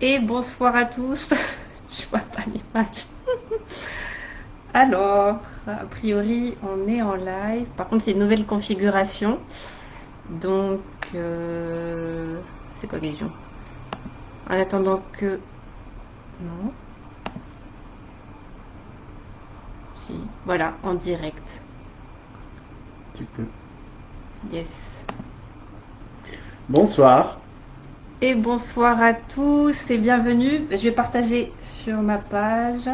Et bonsoir à tous. Je vois pas l'image. Alors, a priori, on est en live. Par contre, c'est une nouvelle configuration. Donc, c'est quoi la question? En attendant que... Non. Si. Voilà, en direct. Tu peux. Yes. Bonsoir. Et bonsoir à tous et bienvenue. Je vais partager sur ma page.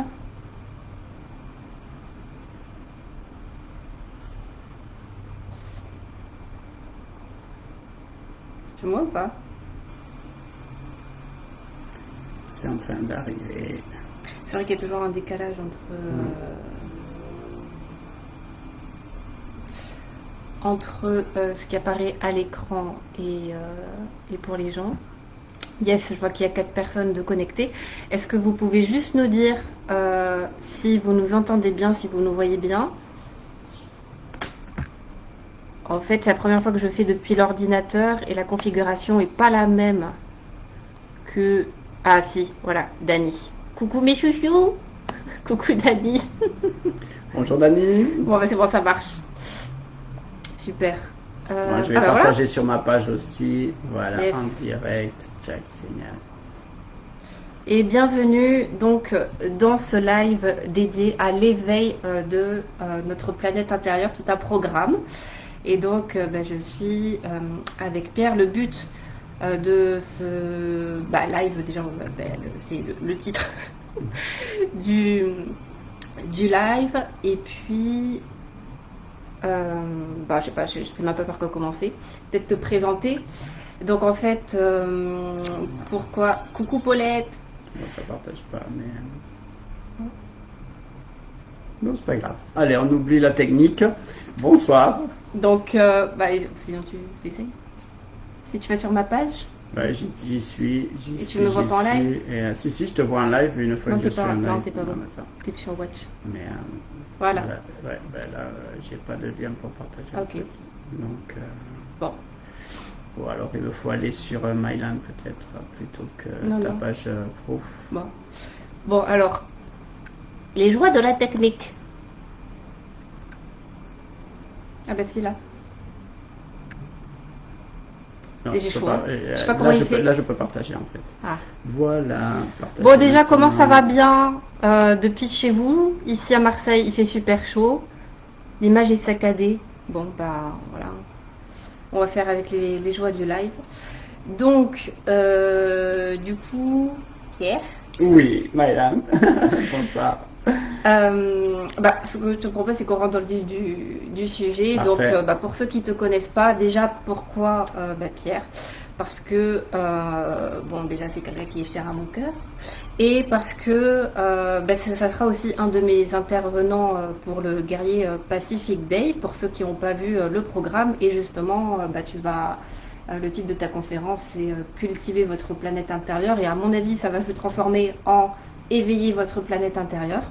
Tu vois ou pas? C'est en train d'arriver. C'est vrai qu'il y a toujours un décalage entre ce qui apparaît à l'écran et pour les gens. Yes, je vois qu'il y a 4 personnes de connectées. Est-ce que vous pouvez juste nous dire si vous nous entendez bien, si vous nous voyez bien? En fait, c'est la première fois que je fais depuis l'ordinateur et la configuration n'est pas la même que... Ah si, voilà, Dani. Coucou mes chouchous. Coucou Dani. Bonjour Dani. Bon, bah c'est bon, ça marche. Super. Moi, je vais partager sur ma page aussi. Voilà, yes. En direct. Jack, génial. Et bienvenue donc dans ce live dédié à l'éveil de notre planète intérieure, tout un programme. Et donc je suis avec Pierre. Le but de ce live, déjà c'est le titre du live. Et puis je sais pas, je sais même pas par quoi commencer. Peut-être te présenter. Donc en fait, pourquoi... Coucou Paulette. Bon, ça partage pas, mais... Non, c'est pas grave. Allez, on oublie la technique. Bonsoir. Donc, sinon tu essayes. Si tu vas sur ma page. Ouais, j'y suis. Et tu me vois pas en live? Si, je te vois en live une fois que je suis en live. Non, t'es pas bon. T'es plus sur Watch. Mais voilà. Là, j'ai pas de lien pour partager. Ok. Donc, bon. Ou alors il faut aller sur Myland peut-être plutôt que ta page Proof. Bon, alors, les joies de la technique. Ah bah si, là. Non, je sais pas là, je peux partager en fait. Ah. Voilà. Bon, déjà, comment ça va bien depuis chez vous? Ici à Marseille, il fait super chaud. L'image est saccadée. Bon, bah voilà. On va faire avec les joies du live. Donc, du coup, Pierre. Oui, Mylan. Bonsoir. Ce que je te propose, c'est qu'on rentre dans le vif du sujet. Parfait. Donc, pour ceux qui ne te connaissent pas, déjà, pourquoi Pierre? Parce que, déjà, c'est quelqu'un qui est cher à mon cœur. Et parce que ça sera aussi un de mes intervenants pour le Guerrier Pacific Day, pour ceux qui n'ont pas vu le programme. Et justement, le titre de ta conférence, c'est Cultiver votre planète intérieure. Et à mon avis, ça va se transformer en Éveiller votre planète intérieure.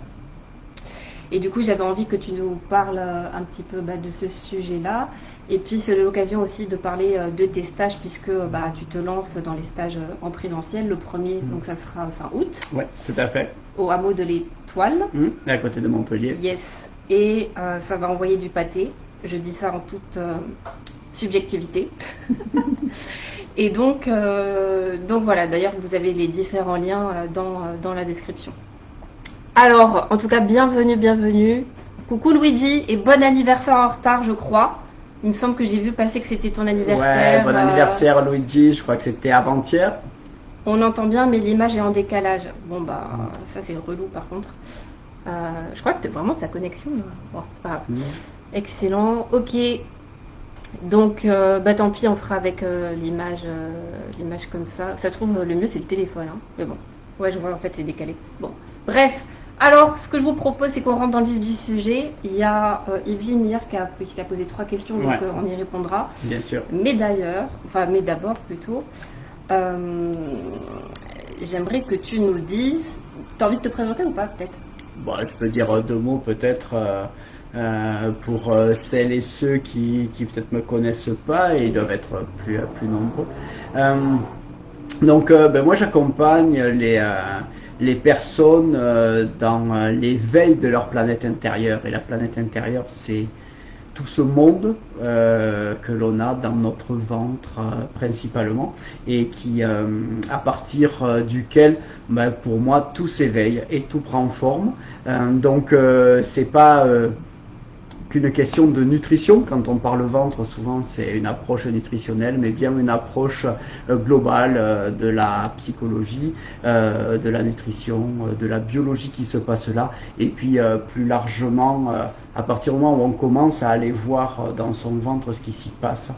Et du coup, j'avais envie que tu nous parles un petit peu de ce sujet-là. Et puis, c'est l'occasion aussi de parler de tes stages, puisque tu te lances dans les stages en présentiel. Le premier, donc ça sera fin août. Oui, tout à fait. Au hameau de l'Étoile. À côté de Montpellier. Yes. Et ça va envoyer du pâté. Je dis ça en toute subjectivité. Et donc voilà, d'ailleurs, vous avez les différents liens dans la description. Alors, en tout cas, bienvenue. Coucou Luigi et bon anniversaire en retard, je crois. Il me semble que j'ai vu passer que c'était ton anniversaire. Ouais, bon anniversaire Luigi, je crois que c'était avant-hier. On entend bien, mais l'image est en décalage. Bon, ça c'est relou par contre. Je crois que vraiment ta connexion. Bon, c'est pas grave. Excellent, ok. Donc, tant pis, on fera avec l'image comme ça. Ça se trouve, le mieux c'est le téléphone. Hein. Mais bon, ouais, je vois, en fait, c'est décalé. Bon, bref. Alors, ce que je vous propose, c'est qu'on rentre dans le vif du sujet. Il y a Evelyne hier qui a posé 3 questions, donc on y répondra. Bien sûr. Mais d'abord plutôt, j'aimerais que tu nous dises. T'as envie de te présenter ou pas, peut-être? Bon, je peux dire 2 mots peut-être pour celles et ceux qui peut-être me connaissent pas, et ils doivent être plus nombreux. Donc moi j'accompagne les personnes dans l'éveil de leur planète intérieure. Et la planète intérieure, c'est tout ce monde que l'on a dans notre ventre principalement, et qui à partir duquel pour moi tout s'éveille et tout prend forme. Donc c'est pas qu'une question de nutrition. Quand on parle ventre, souvent c'est une approche nutritionnelle, mais bien une approche globale de la psychologie, de la nutrition, de la biologie qui se passe là, et puis plus largement, à partir du moment où on commence à aller voir dans son ventre ce qui s'y passe,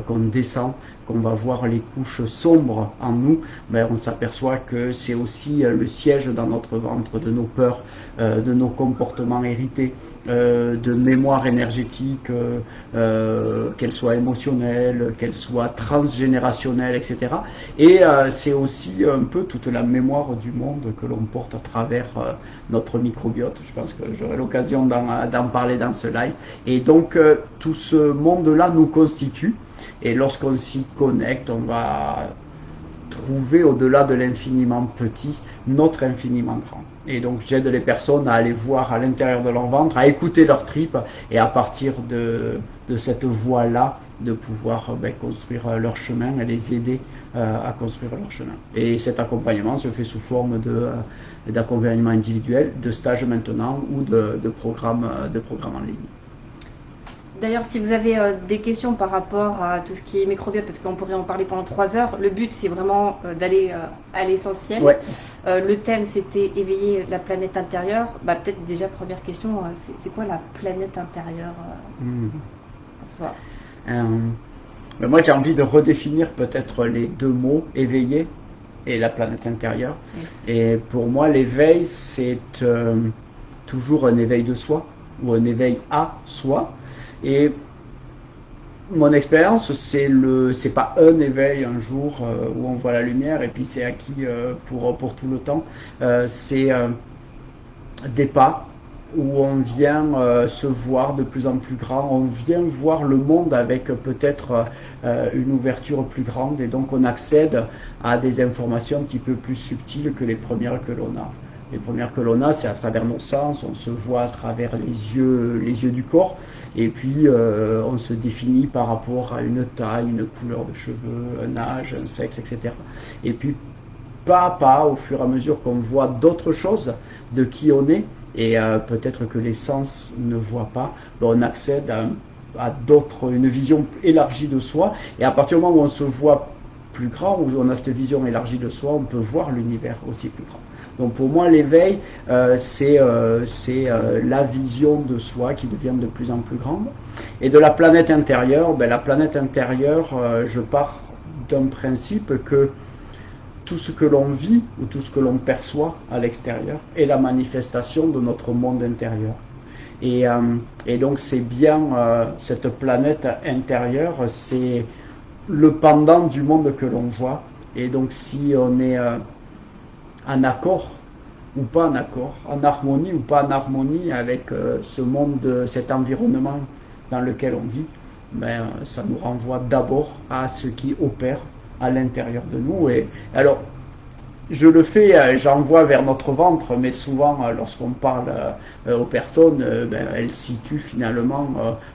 qu'on descend, qu'on va voir les couches sombres en nous, on s'aperçoit que c'est aussi le siège dans notre ventre de nos peurs, de nos comportements hérités, de mémoire énergétique, qu'elle soit émotionnelle, qu'elle soit transgénérationnelle, etc. Et c'est aussi un peu toute la mémoire du monde que l'on porte à travers notre microbiote. Je pense que j'aurai l'occasion d'en parler dans ce live. Et donc tout ce monde-là nous constitue, et lorsqu'on s'y connecte, on va trouver au-delà de l'infiniment petit notre infiniment grand. Et donc j'aide les personnes à aller voir à l'intérieur de leur ventre, à écouter leurs tripes, et à partir de cette voie-là, de pouvoir construire leur chemin et les aider à construire leur chemin. Et cet accompagnement se fait sous forme d'accompagnement individuel, de stage maintenant, ou de programme en ligne. D'ailleurs, si vous avez des questions par rapport à tout ce qui est microbiote, parce qu'on pourrait en parler pendant 3 heures, le but c'est vraiment d'aller à l'essentiel. Ouais. Le thème c'était éveiller la planète intérieure. Peut-être déjà première question, c'est quoi la planète intérieure Moi j'ai envie de redéfinir peut-être les deux mots, éveiller et la planète intérieure. Et pour moi l'éveil c'est toujours un éveil de soi, ou un éveil à soi. Et mon expérience, c'est pas un éveil un jour où on voit la lumière et puis c'est acquis pour tout le temps. C'est des pas où on vient se voir de plus en plus grand, on vient voir le monde avec peut-être une ouverture plus grande, et donc on accède à des informations un petit peu plus subtiles que les premières que l'on a. Les premières que l'on a, c'est à travers nos sens, on se voit à travers les yeux du corps, et puis on se définit par rapport à une taille, une couleur de cheveux, un âge, un sexe, etc. Et puis pas à pas, au fur et à mesure qu'on voit d'autres choses de qui on est, et peut-être que les sens ne voient pas, on accède à d'autres, une vision élargie de soi, et à partir du moment où on se voit plus grand, où on a cette vision élargie de soi, on peut voir l'univers aussi plus grand. Donc pour moi l'éveil c'est la vision de soi qui devient de plus en plus grande. Et de la planète intérieure, la planète intérieure, je pars d'un principe que tout ce que l'on vit ou tout ce que l'on perçoit à l'extérieur est la manifestation de notre monde intérieur. Et donc c'est bien cette planète intérieure, c'est le pendant du monde que l'on voit. Et donc si on est en accord ou pas en accord, en harmonie ou pas en harmonie avec ce monde, cet environnement dans lequel on vit, ça nous renvoie d'abord à ce qui opère à l'intérieur de nous. Et alors je le fais, j'envoie vers notre ventre, mais souvent lorsqu'on parle aux personnes, elles situent finalement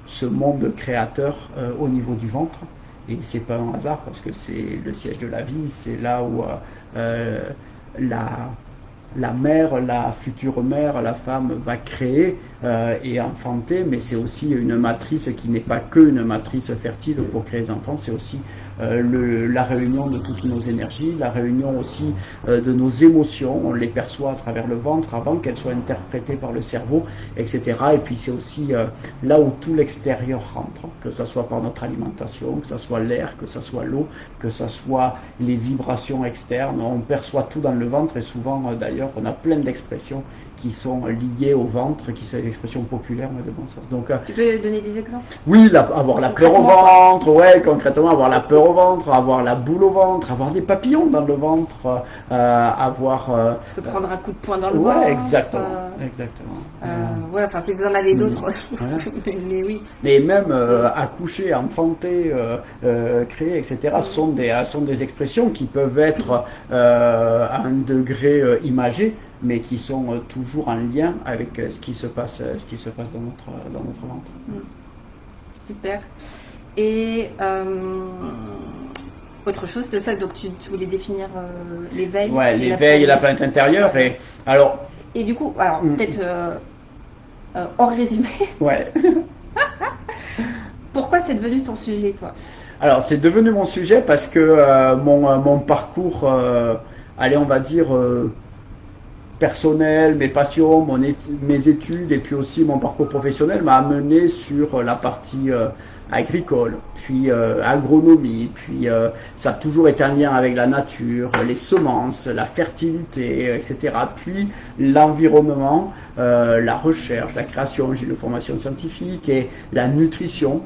ce monde créateur au niveau du ventre. Et c'est pas un hasard, parce que c'est le siège de la vie, c'est là où la mère, la future mère, la femme va créer et enfanter, mais c'est aussi une matrice qui n'est pas que une matrice fertile pour créer des enfants, c'est aussi la réunion de toutes nos énergies, la réunion aussi de nos émotions, on les perçoit à travers le ventre avant qu'elles soient interprétées par le cerveau, etc. Et puis c'est aussi là où tout l'extérieur rentre, que ce soit par notre alimentation, que ce soit l'air, que ce soit l'eau, que ce soit les vibrations externes, on perçoit tout dans le ventre, et souvent d'ailleurs on a plein d'expressions qui sont liées au ventre, qui sont des expressions populaires de bon sens. Donc, tu peux donner des exemples? Oui, avoir la peur au ventre, ouais, concrètement, avoir la peur au ventre, avoir la boule au ventre, avoir des papillons dans le ventre, avoir... se prendre un coup de poing dans le ventre. Ouais, exactement. Ouais, enfin, si vous en avez d'autres, mais oui. Mais même accoucher, enfanter, créer, etc., sont des expressions qui peuvent être à un degré imagé, mais qui sont toujours en lien avec ce qui se passe dans notre ventre. Super. Et autre chose de ça, donc tu voulais définir l'éveil. Ouais, l'éveil et la planète intérieure. Et alors. Et du coup, alors peut-être en résumé. Ouais. Pourquoi c'est devenu ton sujet, toi? Alors, c'est devenu mon sujet parce que mon parcours, allez, on va dire personnel, mes passions, mes études et puis aussi mon parcours professionnel m'a amené sur la partie agricole, puis agronomie, puis ça a toujours été en lien avec la nature, les semences, la fertilité, etc. Puis l'environnement, la recherche, la création, j'ai une formation scientifique et la nutrition.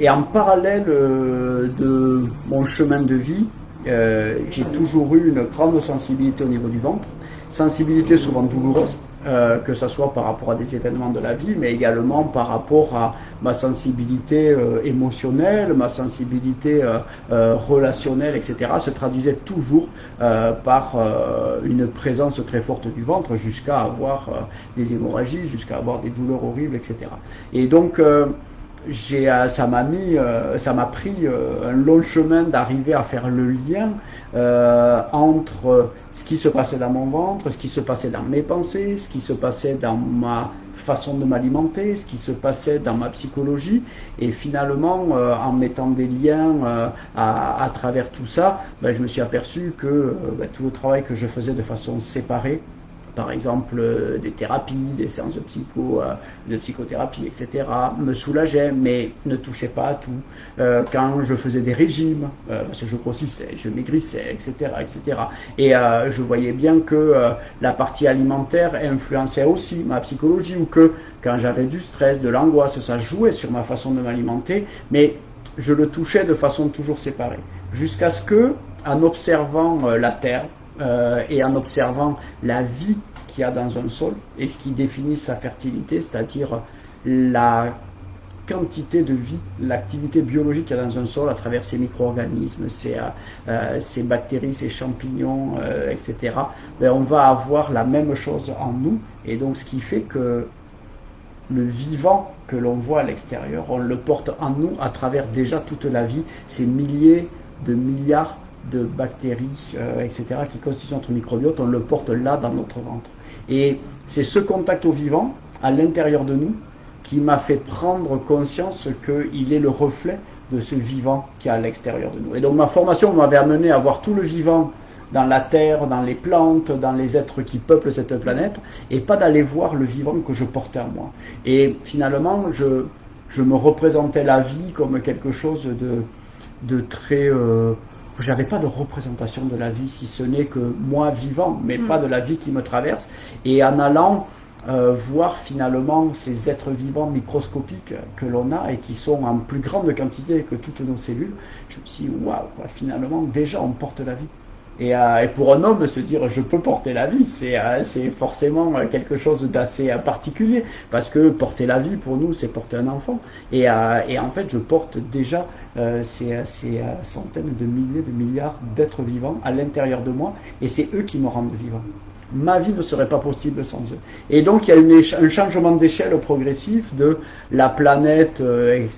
Et en parallèle de mon chemin de vie, j'ai toujours eu une grande sensibilité au niveau du ventre. Sensibilité souvent douloureuse, que ce soit par rapport à des événements de la vie, mais également par rapport à ma sensibilité émotionnelle, ma sensibilité relationnelle, etc., se traduisait toujours par une présence très forte du ventre, jusqu'à avoir des hémorragies, jusqu'à avoir des douleurs horribles, etc. Et donc, ça m'a pris un long chemin d'arriver à faire le lien entre ce qui se passait dans mon ventre, ce qui se passait dans mes pensées, ce qui se passait dans ma façon de m'alimenter, ce qui se passait dans ma psychologie, et finalement en mettant des liens à travers tout ça, je me suis aperçu que tout le travail que je faisais de façon séparée, par exemple des thérapies, des séances de psychothérapie, etc., me soulageaient, mais ne touchaient pas à tout. Quand je faisais des régimes, parce que je grossissais, je maigrissais, etc., et je voyais bien que la partie alimentaire influençait aussi ma psychologie, ou que quand j'avais du stress, de l'angoisse, ça jouait sur ma façon de m'alimenter, mais je le touchais de façon toujours séparée. Jusqu'à ce que, en observant la terre, et en observant la vie qu'il y a dans un sol et ce qui définit sa fertilité, c'est-à-dire la quantité de vie, l'activité biologique qu'il y a dans un sol à travers ces micro-organismes, ces bactéries, ces champignons, etc., on va avoir la même chose en nous, et donc ce qui fait que le vivant que l'on voit à l'extérieur, on le porte en nous à travers déjà toute la vie, ces milliers de milliards de bactéries, etc., qui constituent notre microbiote, on le porte là dans notre ventre. Et c'est ce contact au vivant, à l'intérieur de nous, qui m'a fait prendre conscience qu'il est le reflet de ce vivant qui est à l'extérieur de nous. Et donc ma formation m'avait amené à voir tout le vivant dans la terre, dans les plantes, dans les êtres qui peuplent cette planète, et pas d'aller voir le vivant que je portais en moi. Et finalement, je me représentais la vie comme quelque chose de très... j'avais pas de représentation de la vie, si ce n'est que moi vivant, mais pas de la vie qui me traverse. Et en allant voir finalement ces êtres vivants microscopiques que l'on a et qui sont en plus grande quantité que toutes nos cellules, je me suis dit, waouh, finalement, déjà on porte la vie. Et pour un homme, se dire je peux porter la vie, c'est forcément quelque chose d'assez particulier, parce que porter la vie pour nous, c'est porter un enfant. Et en fait, je porte déjà ces centaines de milliers de milliards d'êtres vivants à l'intérieur de moi, et c'est eux qui me rendent vivant. Ma vie ne serait pas possible sans eux. Et donc il y a un changement d'échelle progressif de la planète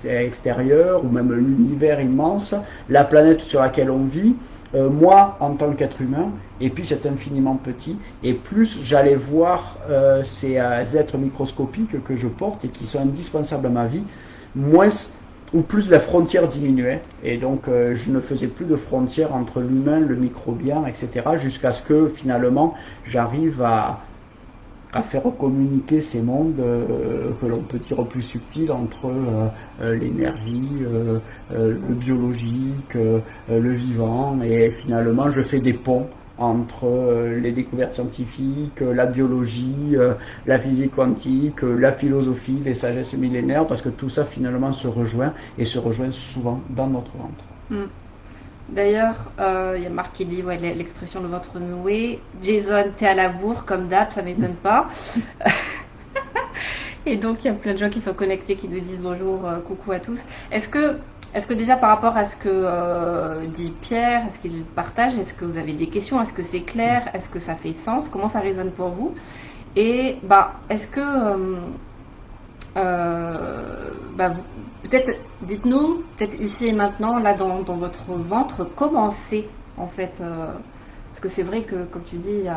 extérieure, ou même l'univers immense, la planète sur laquelle on vit, moi en tant qu'être humain, et puis c'est infiniment petit, et plus j'allais voir ces êtres microscopiques que je porte et qui sont indispensables à ma vie, moins ou plus la frontière diminuait, et donc je ne faisais plus de frontières entre l'humain, le microbien, etc., jusqu'à ce que finalement j'arrive à faire communiquer ces mondes que l'on peut dire plus subtils entre l'énergie, le biologique, le vivant, et finalement je fais des ponts entre les découvertes scientifiques, la biologie, la physique quantique, la philosophie, les sagesses millénaires, parce que tout ça finalement se rejoint et se rejoint souvent dans notre ventre. D'ailleurs, il y a Marc qui dit l'expression le ventre noué. Jason, t'es à la bourre comme d'hab, ça m'étonne pas. Et donc il y a plein de gens qui sont connectés, qui nous disent bonjour, coucou à tous. Est-ce que déjà par rapport à ce que dit Pierre, est-ce qu'il partage, est-ce que vous avez des questions, est-ce que c'est clair, est-ce que ça fait sens, comment ça résonne pour vous? Et est-ce que peut-être dites-nous, peut-être ici et maintenant, là dans votre ventre, comment c'est en fait parce que c'est vrai que, comme tu dis,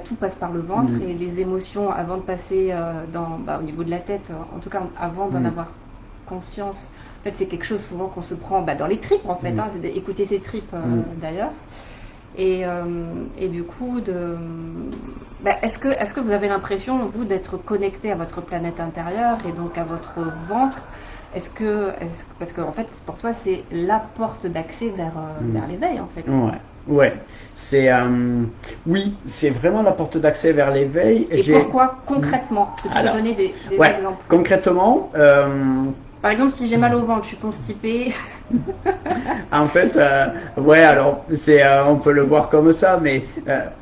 tout passe par le ventre et les émotions, avant de passer au niveau de la tête, en tout cas avant d'en avoir conscience, en fait, c'est quelque chose souvent qu'on se prend dans les tripes, en fait, c'est d'écouter ses tripes d'ailleurs. Et du coup, est-ce que vous avez l'impression, vous, d'être connecté à votre planète intérieure et donc à votre ventre? Parce que en fait, pour toi, c'est la porte d'accès vers l'éveil, en fait. Ouais. Oui, c'est vraiment la porte d'accès vers l'éveil. Et pourquoi concrètement? Tu peux donner des exemples? Concrètement, par exemple, si j'ai mal au ventre, je suis constipée. En fait, alors on peut le voir comme ça, mais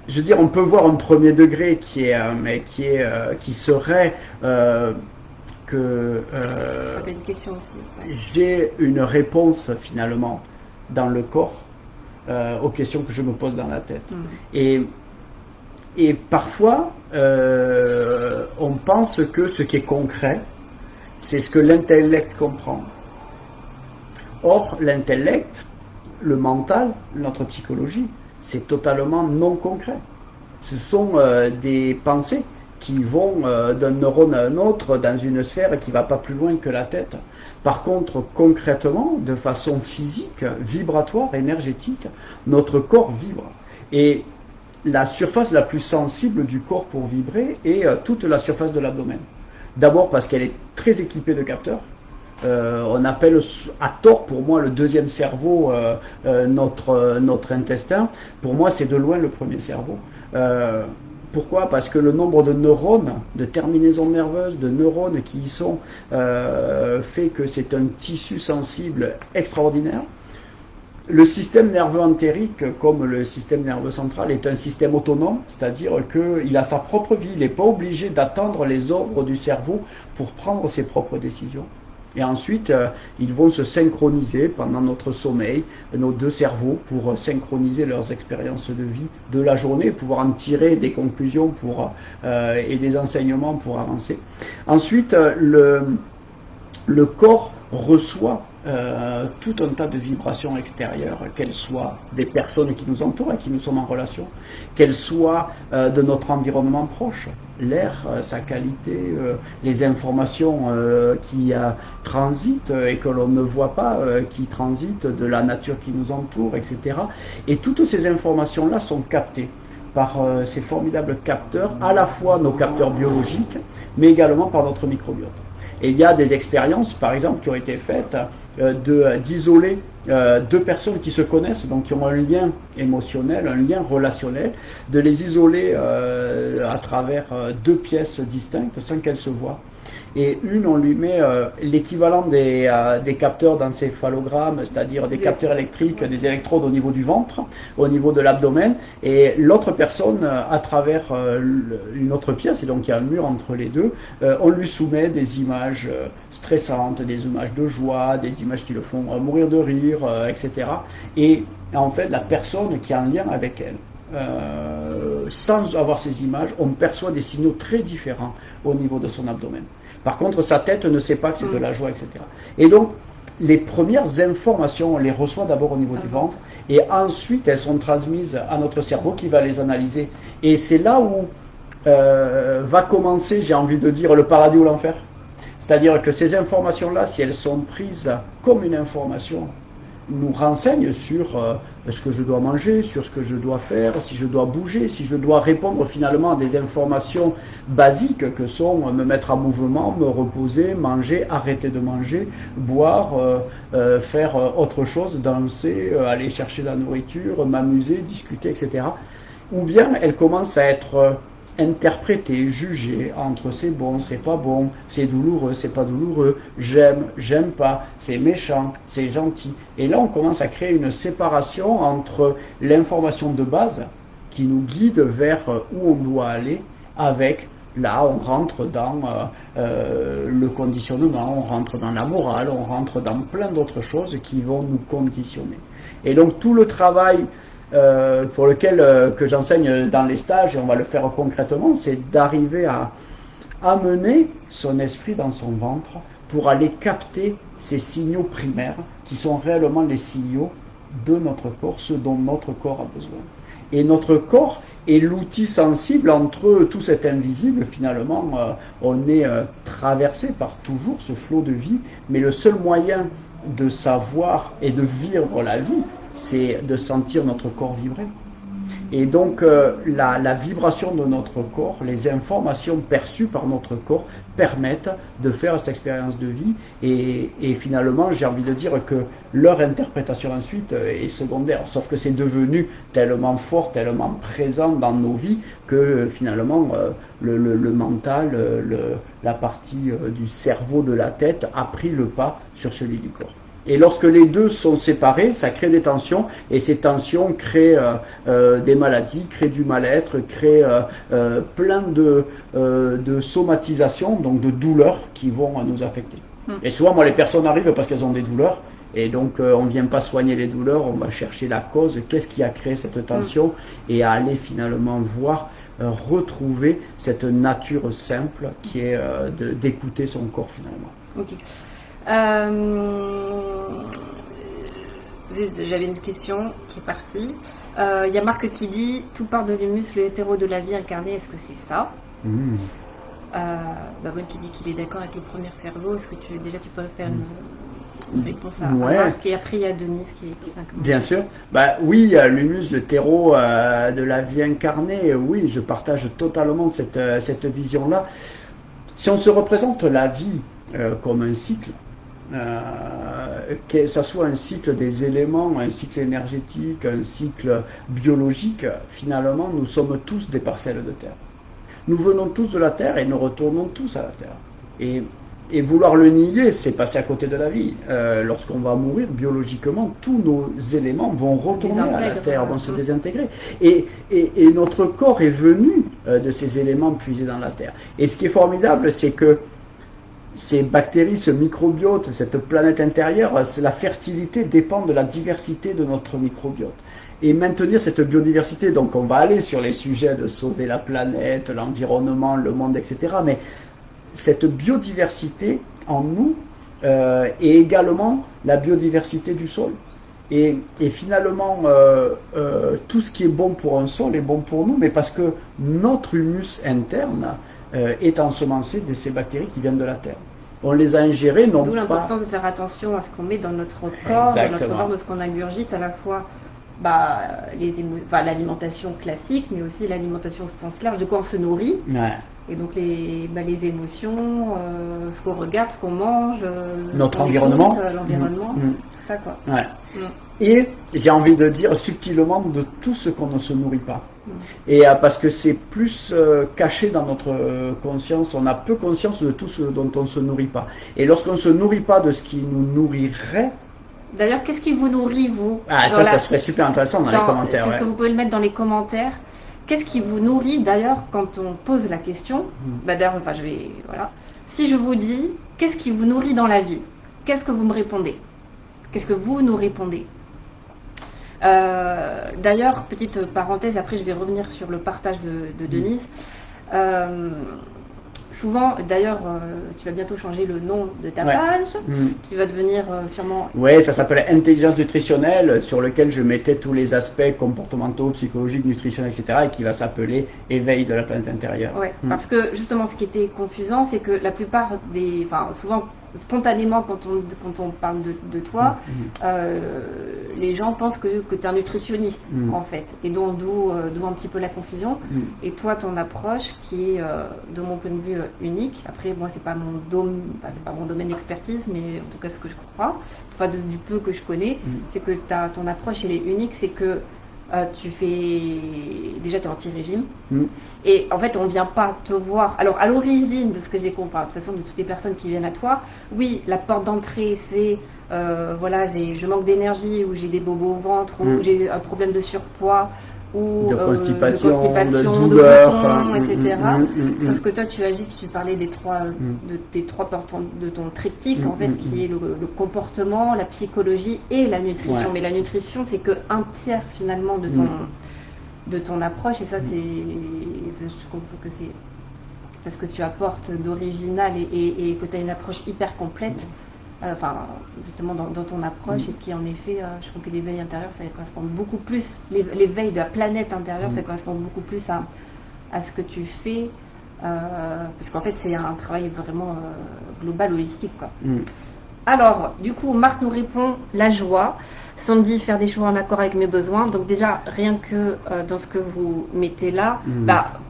je veux dire, on peut voir un premier degré qui serait que j'ai une réponse finalement dans le corps aux questions que je me pose dans la tête. Et parfois, on pense que ce qui est concret, c'est ce que l'intellect comprend. Or, l'intellect, le mental, notre psychologie, c'est totalement non concret. Ce sont des pensées qui vont d'un neurone à un autre dans une sphère qui ne va pas plus loin que la tête. Par contre, concrètement, de façon physique, vibratoire, énergétique, notre corps vibre. Et la surface la plus sensible du corps pour vibrer est toute la surface de l'abdomen. D'abord parce qu'elle est très équipée de capteurs. On appelle à tort pour moi le deuxième cerveau notre intestin. Pour moi, c'est de loin le premier cerveau. Pourquoi? Parce que le nombre de neurones, de terminaisons nerveuses, de neurones qui y sont, fait que c'est un tissu sensible extraordinaire. Le système nerveux entérique, comme le système nerveux central, est un système autonome, c'est-à-dire qu'il a sa propre vie, il n'est pas obligé d'attendre les ordres du cerveau pour prendre ses propres décisions. Et ensuite, ils vont se synchroniser pendant notre sommeil, nos deux cerveaux, pour synchroniser leurs expériences de vie de la journée, pouvoir en tirer des conclusions et des enseignements pour avancer. Ensuite, le corps reçoit tout un tas de vibrations extérieures, qu'elles soient des personnes qui nous entourent, avec qui nous sommes en relation, qu'elles soient de notre environnement proche, l'air, sa qualité, les informations qui transitent et que l'on ne voit pas, qui transitent de la nature qui nous entoure, etc. Et toutes ces informations-là sont captées par ces formidables capteurs, à la fois nos capteurs biologiques, mais également par notre microbiote. Et il y a des expériences, par exemple, qui ont été faites d'isoler deux personnes qui se connaissent, donc qui ont un lien émotionnel, un lien relationnel, de les isoler à travers deux pièces distinctes sans qu'elles se voient. Et on lui met l'équivalent des capteurs d'encéphalogramme, c'est-à-dire des capteurs électriques, des électrodes au niveau du ventre, au niveau de l'abdomen, et l'autre personne à travers une autre pièce, et donc il y a un mur entre les deux, on lui soumet des images stressantes, des images de joie, des images qui le font mourir de rire, etc. Et en fait, la personne qui est en lien avec elle, sans avoir ces images, on perçoit des signaux très différents au niveau de son abdomen. Par contre, sa tête ne sait pas que c'est de la joie, etc. Et donc, les premières informations, on les reçoit d'abord au niveau du ventre, et ensuite elles sont transmises à notre cerveau qui va les analyser. Et c'est là où va commencer, j'ai envie de dire, le paradis ou l'enfer. C'est-à-dire que ces informations-là, si elles sont prises comme une information, nous renseignent sur ce que je dois manger, sur ce que je dois faire, si je dois bouger, si je dois répondre finalement à des informations basiques que sont me mettre en mouvement, me reposer, manger, arrêter de manger, boire, faire autre chose, danser, aller chercher de la nourriture, m'amuser, discuter, etc. ou bien elle commence à être interprétée, jugée entre c'est bon, c'est pas bon, c'est douloureux, c'est pas douloureux, j'aime pas, c'est méchant, c'est gentil. Et là, on commence à créer une séparation entre l'information de base qui nous guide vers où on doit aller avec là, on rentre dans le conditionnement, on rentre dans la morale, on rentre dans plein d'autres choses qui vont nous conditionner. Et donc tout le travail pour lequel que j'enseigne dans les stages, et on va le faire concrètement, c'est d'arriver à amener son esprit dans son ventre pour aller capter ces signaux primaires qui sont réellement les signaux de notre corps, ce dont notre corps a besoin. Et notre corps est l'outil sensible entre tout cet invisible. Finalement, on est traversé par toujours ce flot de vie, mais le seul moyen de savoir et de vivre la vie, c'est de sentir notre corps vibrer. Et donc la vibration de notre corps, les informations perçues par notre corps permettent de faire cette expérience de vie, et finalement j'ai envie de dire que leur interprétation ensuite est secondaire, sauf que c'est devenu tellement fort, tellement présent dans nos vies que finalement le mental, la partie du cerveau de la tête a pris le pas sur celui du corps. Et lorsque les deux sont séparés, ça crée des tensions, et ces tensions créent des maladies, créent du mal-être, créent plein de somatisations, donc de douleurs qui vont nous affecter. Et souvent, moi, les personnes arrivent parce qu'elles ont des douleurs, et donc on ne vient pas soigner les douleurs, on va chercher la cause, qu'est-ce qui a créé cette tension, et à aller finalement voir, retrouver cette nature simple qui est d'écouter son corps finalement. Ok. J'avais une question qui est partie. Il y a Marc qui dit tout part de l'humus, le hétéro de la vie incarnée, est-ce que c'est ça? Babonne qui dit qu'il est d'accord avec le premier cerveau. Est-ce que tu peux faire une réponse à Marc? Et après il y a Denise qui est bien sûr. Oui, l'humus, le terreau de la vie incarnée, oui, je partage totalement cette vision-là. Si on se représente la vie comme un cycle, que ce soit un cycle des éléments, un cycle énergétique, un cycle biologique, finalement nous sommes tous des parcelles de terre. Nous venons tous de la terre et nous retournons tous à la terre. Et vouloir le nier, c'est passer à côté de la vie. Lorsqu'on va mourir, biologiquement, tous nos éléments vont retourner à la terre, vont se désintégrer. Et notre corps est venu de ces éléments puisés dans la terre. Et ce qui est formidable, c'est que ces bactéries, ce microbiote, cette planète intérieure, la fertilité dépend de la diversité de notre microbiote. Et maintenir cette biodiversité, donc on va aller sur les sujets de sauver la planète, l'environnement, le monde, etc. Mais cette biodiversité en nous est également la biodiversité du sol. Et finalement, tout ce qui est bon pour un sol est bon pour nous, mais parce que notre humus interne est ensemencé de ces bactéries qui viennent de la terre. On les a ingérées, non pas... D'où l'importance de faire attention à ce qu'on met dans notre corps, dans notre corps, de ce qu'on ingurgite, à la fois l'alimentation classique, mais aussi l'alimentation au sens large, de quoi on se nourrit. Ouais. Et donc les émotions, ce qu'on regarde, ce qu'on mange, notre environnement, l'environnement, ça quoi. Ouais. Et j'ai envie de dire subtilement de tout ce qu'on ne se nourrit pas. Et parce que c'est plus caché dans notre conscience, on a peu conscience de tout ce dont on ne se nourrit pas. Et lorsqu'on ne se nourrit pas de ce qui nous nourrirait... D'ailleurs, qu'est-ce qui vous nourrit, vous? Ça serait super intéressant dans les commentaires. Est-ce que vous pouvez le mettre dans les commentaires? Qu'est-ce qui vous nourrit? D'ailleurs, quand on pose la question, si je vous dis, qu'est-ce qui vous nourrit dans la vie? Qu'est-ce que vous me répondez? Qu'est-ce que vous nous répondez? D'ailleurs, petite parenthèse, après je vais revenir sur le partage de Denise. Souvent, d'ailleurs, tu vas bientôt changer le nom de ta page, qui va devenir sûrement... Oui, ça s'appelle Intelligence nutritionnelle, sur lequel je mettais tous les aspects comportementaux, psychologiques, nutritionnels, etc., et qui va s'appeler Éveil de la planète intérieure. Oui, parce que justement, ce qui était confusant, c'est que la plupart souvent, spontanément, quand on parle de toi, les gens pensent que tu es un nutritionniste, en fait, et d'où un petit peu la confusion. Et toi, ton approche, qui est, de mon point de vue, unique. Après, moi, c'est pas mon domaine d'expertise, mais en tout cas, ce que je crois, du peu que je connais, c'est que ton approche, elle est unique, c'est que tu es anti-régime. Et en fait, on ne vient pas te voir. Alors, à l'origine, de ce que j'ai compris, de toute façon, de toutes les personnes qui viennent à toi, oui, la porte d'entrée, c'est voilà, je manque d'énergie, ou j'ai des bobos au ventre, ou j'ai un problème de surpoids, ou de constipation, de douleur, etc. Sauf que toi, tu agis, tu parlais des trois portes de ton triptyque, en fait, qui est le comportement, la psychologie et la nutrition. Ouais. Mais la nutrition, c'est que un tiers finalement de ton approche, et ça, je trouve que c'est parce que tu apportes d'original et que tu as une approche hyper complète. Justement dans ton approche, et qui en effet, je trouve que l'éveil intérieur, ça correspond beaucoup plus, l'éveil de la planète intérieure, ça correspond beaucoup plus à ce que tu fais, parce qu'en fait c'est un travail vraiment global, holistique, quoi. Alors, du coup, Marc nous répond la joie. Sandy, faire des choix en accord avec mes besoins. Donc déjà, rien que dans ce que vous mettez là,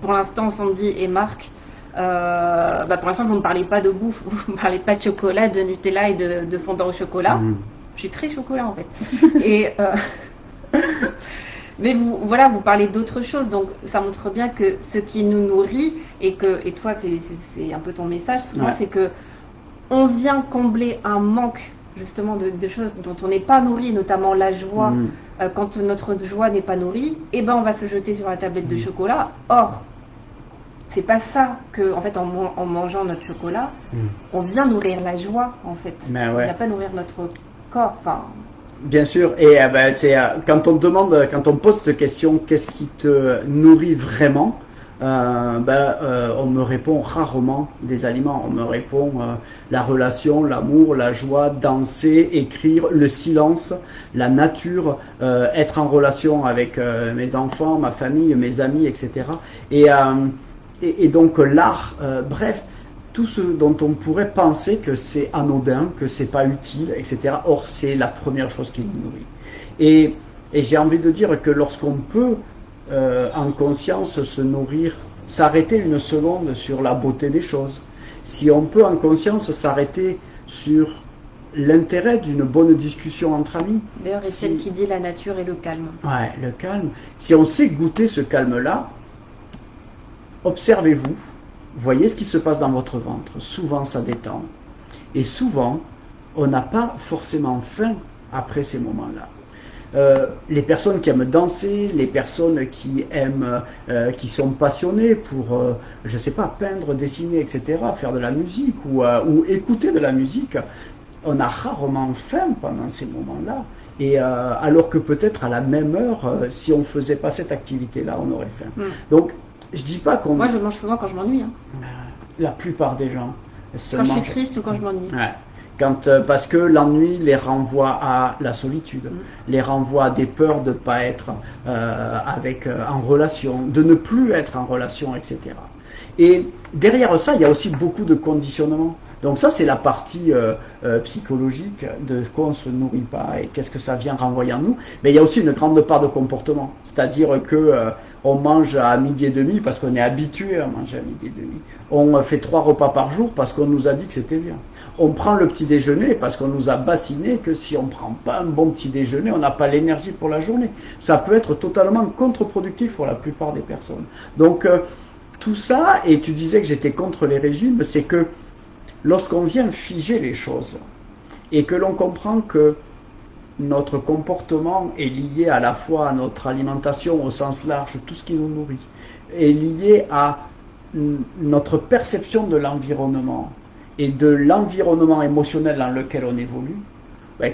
pour l'instant, Sandy et Marc, pour l'instant, vous ne parlez pas de bouffe, vous ne parlez pas de chocolat, de Nutella et de fondant au chocolat. Je suis très chocolat, en fait. Mais vous parlez d'autre chose, donc ça montre bien que ce qui nous nourrit, et toi, c'est un peu ton message, souvent, c'est que on vient combler un manque, justement, de choses dont on n'est pas nourri, notamment la joie. Quand notre joie n'est pas nourrie, on va se jeter sur la tablette de chocolat. Or, c'est pas ça que, en fait, en mangeant notre chocolat, on vient nourrir la joie, en fait. On ne vient pas nourrir notre corps. Bien sûr, et quand on pose cette question, qu'est-ce qui te nourrit vraiment, on me répond rarement des aliments. On me répond la relation, l'amour, la joie, danser, écrire, le silence, la nature, être en relation avec mes enfants, ma famille, mes amis, etc. Et donc l'art, bref, tout ce dont on pourrait penser que c'est anodin, que c'est pas utile, etc. Or, c'est la première chose qui nous nourrit. Et j'ai envie de dire que lorsqu'on peut, en conscience, se nourrir, s'arrêter une seconde sur la beauté des choses, si on peut en conscience s'arrêter sur l'intérêt d'une bonne discussion entre amis. D'ailleurs, Étienne qui dit la nature et le calme. Ouais, le calme. Si on sait goûter ce calme-là, observez-vous, voyez ce qui se passe dans votre ventre. Souvent, ça détend. Et souvent, on n'a pas forcément faim après ces moments-là. Les personnes qui aiment danser, les personnes qui aiment, qui sont passionnées pour, je sais pas, peindre, dessiner, etc., faire de la musique ou écouter de la musique, on a rarement faim pendant ces moments-là. Et alors que peut-être à la même heure, si on faisait pas cette activité-là, on aurait faim. Donc, je dis pas qu'on... Moi, je mange souvent quand je m'ennuie. La plupart des gens. Quand je suis triste ou quand je m'ennuie. Parce que l'ennui les renvoie à la solitude, les renvoie à des peurs de ne pas être en relation, de ne plus être en relation, etc. Et derrière ça, il y a aussi beaucoup de conditionnement. Donc ça, c'est la partie psychologique de quoi on ne se nourrit pas et qu'est-ce que ça vient renvoyer en nous. Mais il y a aussi une grande part de comportement. C'est-à-dire que on mange à midi et demi parce qu'on est habitué à manger à midi et demi. On fait 3 repas par jour parce qu'on nous a dit que c'était bien. On prend le petit déjeuner parce qu'on nous a bassiné que si on ne prend pas un bon petit déjeuner, on n'a pas l'énergie pour la journée. Ça peut être totalement contre-productif pour la plupart des personnes. Donc tout ça, et tu disais que j'étais contre les régimes, c'est que lorsqu'on vient figer les choses et que l'on comprend que notre comportement est lié à la fois à notre alimentation au sens large, tout ce qui nous nourrit, est lié à notre perception de l'environnement et de l'environnement émotionnel dans lequel on évolue,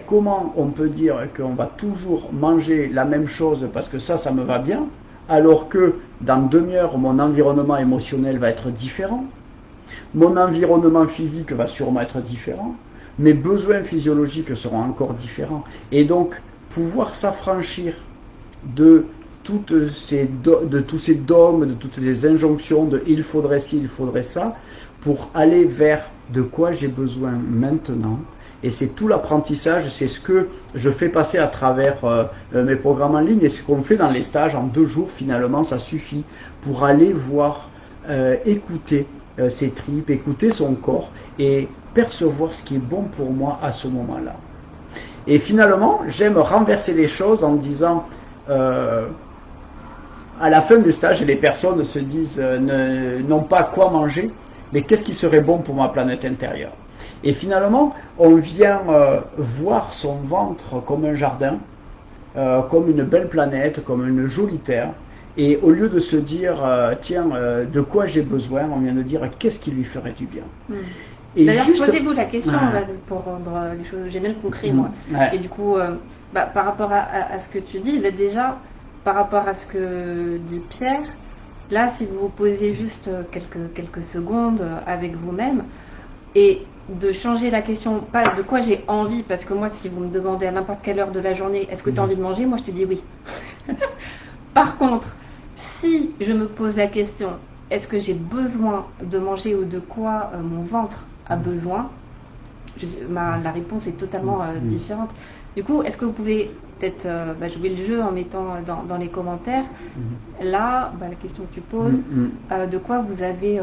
comment on peut dire qu'on va toujours manger la même chose parce que ça me va bien, alors que dans demi-heure, mon environnement émotionnel va être différent, mon environnement physique va sûrement être différent, mes besoins physiologiques seront encore différents. Et donc, pouvoir s'affranchir de tous ces dogmes, de toutes ces injonctions de il faudrait ci, il faudrait ça, pour aller vers de quoi j'ai besoin maintenant. Et c'est tout l'apprentissage, c'est ce que je fais passer à travers mes programmes en ligne et ce qu'on fait dans les stages en 2 jours, finalement, ça suffit pour aller voir, écouter ses tripes, écouter son corps et percevoir ce qui est bon pour moi à ce moment-là. Et finalement, j'aime renverser les choses en disant à la fin des stages, les personnes se disent non pas quoi manger, mais qu'est-ce qui serait bon pour ma planète intérieure. Et finalement, on vient voir son ventre comme un jardin, comme une belle planète, comme une jolie terre. Et au lieu de se dire, tiens, de quoi j'ai besoin, on vient de dire, qu'est-ce qui lui ferait du bien. D'ailleurs, posez-vous la question là, pour rendre les choses, j'ai bien compris moi. Et du coup, par rapport à ce que tu dis, déjà, par rapport à ce que dit Pierre, là, si vous vous posez juste quelques secondes avec vous-même, et de changer la question, pas de quoi j'ai envie, parce que moi, si vous me demandez à n'importe quelle heure de la journée, est-ce que tu as envie de manger, moi je te dis oui. Par contre, si je me pose la question, est-ce que j'ai besoin de manger ou de quoi mon ventre a besoin, la réponse est totalement différente. Du coup, est-ce que vous pouvez peut-être jouer le jeu en mettant dans les commentaires, là, la question que tu poses, de quoi vous avez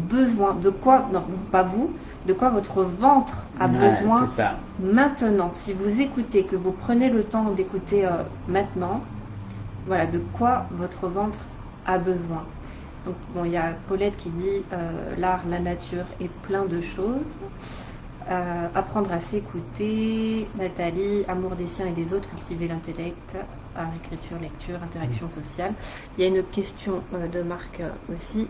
besoin, de quoi, non, pas vous, de quoi votre ventre a besoin maintenant. Si vous écoutez, que vous prenez le temps d'écouter maintenant, voilà, de quoi votre ventre a besoin. Donc, bon, il y a Paulette qui dit l'art, la nature et plein de choses. Apprendre à s'écouter. Nathalie, amour des siens et des autres, cultiver l'intellect, art, écriture, lecture, interaction sociale. Il y a une question de Marc aussi.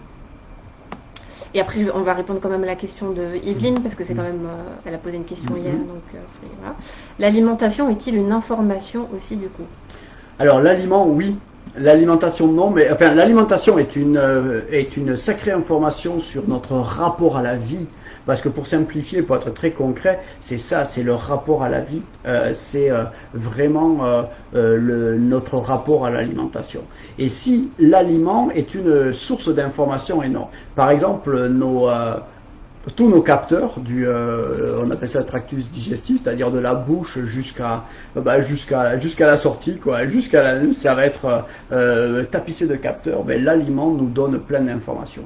Et après, on va répondre quand même à la question de Yveline, parce que c'est quand même, elle a posé une question hier, donc voilà. L'alimentation est-il une information aussi du coup? Alors l'aliment, oui. L'alimentation, non, mais enfin l'alimentation est une sacrée information sur notre rapport à la vie. Parce que pour simplifier, pour être très concret, c'est ça, c'est le rapport à la vie, c'est vraiment notre rapport à l'alimentation. Et si l'aliment est une source d'information énorme, par exemple, tous nos capteurs, on appelle ça le tractus digestif, c'est-à-dire de la bouche jusqu'à la sortie, quoi, jusqu'à l'anus, ça va être tapissé de capteurs. L'aliment nous donne plein d'informations.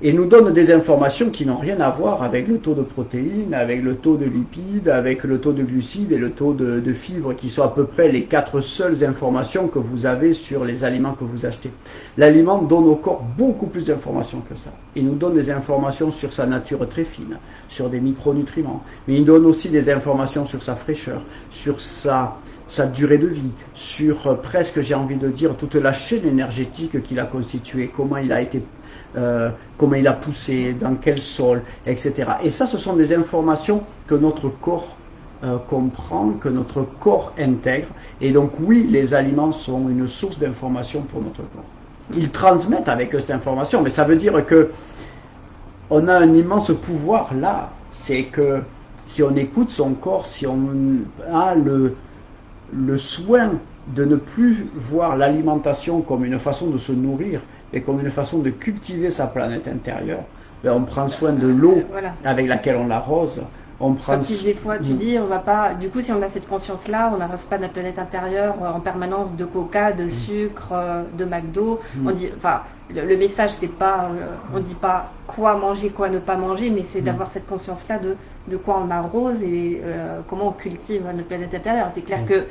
Et nous donne des informations qui n'ont rien à voir avec le taux de protéines, avec le taux de lipides, avec le taux de glucides et le taux de fibres, qui sont à peu près les 4 seules informations que vous avez sur les aliments que vous achetez. L'aliment donne au corps beaucoup plus d'informations que ça. Il nous donne des informations sur sa nature très fine, sur des micronutriments, mais il donne aussi des informations sur sa fraîcheur, sur sa durée de vie, sur presque, j'ai envie de dire, toute la chaîne énergétique qu'il a constituée, comment il a été comment il a poussé, dans quel sol, etc. Et ça, ce sont des informations que notre corps comprend, que notre corps intègre. Et donc oui, les aliments sont une source d'information pour notre corps. Ils transmettent avec eux cette information, mais ça veut dire que on a un immense pouvoir là. C'est que si on écoute son corps, si on a le soin de ne plus voir l'alimentation comme une façon de se nourrir, et comme une façon de cultiver sa planète intérieure, on prend soin de l'eau avec laquelle on l'arrose. Des fois tu dis, on va pas, du coup si on a cette conscience-là, on n'arrose pas notre planète intérieure en permanence de coca, de sucre, de McDo. On dit, enfin, le message c'est pas, on dit pas quoi manger, quoi ne pas manger, mais c'est d'avoir cette conscience-là de quoi on arrose et comment on cultive notre planète intérieure. C'est clair que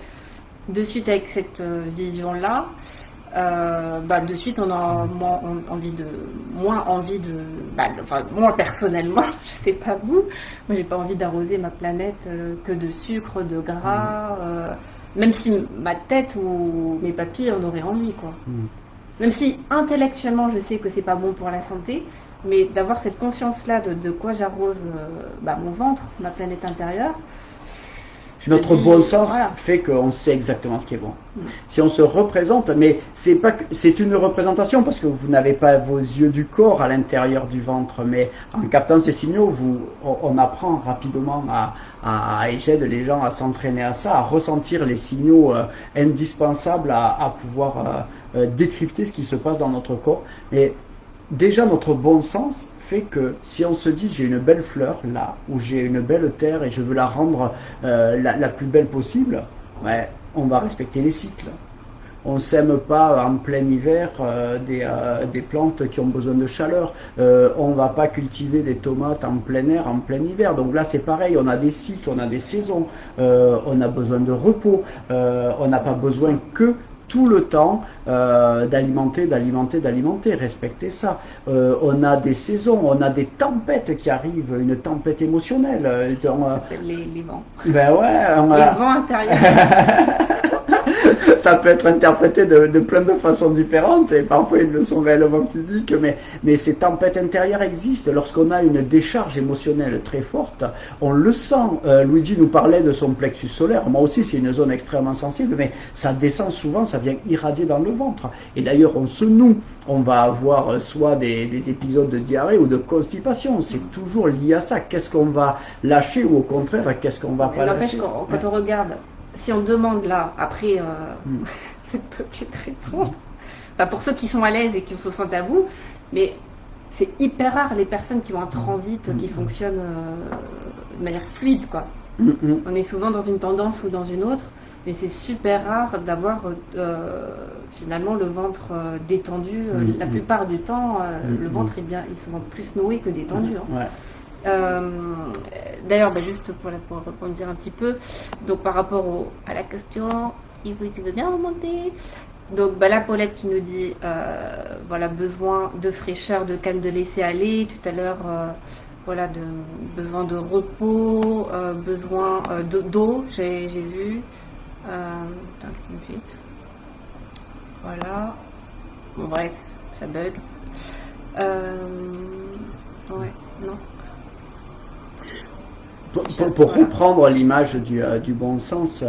de suite avec cette vision-là, de suite on a moins envie de moi personnellement, je sais pas vous, moi j'ai pas envie d'arroser ma planète que de sucre, de gras, même si ma tête ou mes papilles en auraient envie, quoi. Même si intellectuellement je sais que c'est pas bon pour la santé, mais d'avoir cette conscience là de quoi j'arrose mon ventre, ma planète intérieure. Notre bon sens fait qu'on sait exactement ce qui est bon. Si on se représente, mais c'est une représentation parce que vous n'avez pas vos yeux du corps à l'intérieur du ventre, mais en captant ces signaux, on apprend rapidement et j'aide les gens à s'entraîner à ça, à ressentir les signaux indispensables à pouvoir décrypter ce qui se passe dans notre corps. Et déjà notre bon sens fait que si on se dit j'ai une belle fleur là, ou j'ai une belle terre et je veux la rendre la plus belle possible, on va respecter les cycles. on sème pas en plein hiver des plantes qui ont besoin de chaleur. On va pas cultiver des tomates en plein air, en plein hiver. Donc là, c'est pareil. On a des cycles, on a des saisons. On a besoin de repos. On n'a pas besoin que tout le temps d'alimenter, respecter ça. On a des saisons, on a des tempêtes qui arrivent, une tempête émotionnelle. Ça s'appelle les vents. Ben ouais, les vents intérieurs. Ça peut être interprété de plein de façons différentes et parfois ils le sont réellement physiques, mais ces tempêtes intérieures existent. Lorsqu'on a une décharge émotionnelle très forte, on le sent. Luigi nous parlait de son plexus solaire. Moi aussi, c'est une zone extrêmement sensible, mais ça descend souvent, ça vient irradier dans le ventre. Et d'ailleurs, on se noue. On va avoir soit des épisodes de diarrhée ou de constipation. C'est toujours lié à ça. Qu'est-ce qu'on va lâcher ou au contraire, qu'est-ce qu'on va pas lâcher. Quand on regarde, si on demande là, après cette petite réponse, pour ceux qui sont à l'aise et qui se sentent à vous, mais c'est hyper rare les personnes qui ont un transit qui fonctionne de manière fluide, quoi. On est souvent dans une tendance ou dans une autre, mais c'est super rare d'avoir finalement le ventre détendu. La plupart du temps, le ventre est souvent plus noué que détendu. Ouais. D'ailleurs, juste pour répondre un petit peu, donc par rapport à la question, il veut bien remonter. Donc la Paulette qui nous dit voilà, besoin de fraîcheur, de calme, de laisser aller. Tout à l'heure, voilà, besoin de repos, besoin d'eau, j'ai vu. Voilà. Bon, bref, ça bug. Ouais, non. Pour reprendre l'image du bon sens,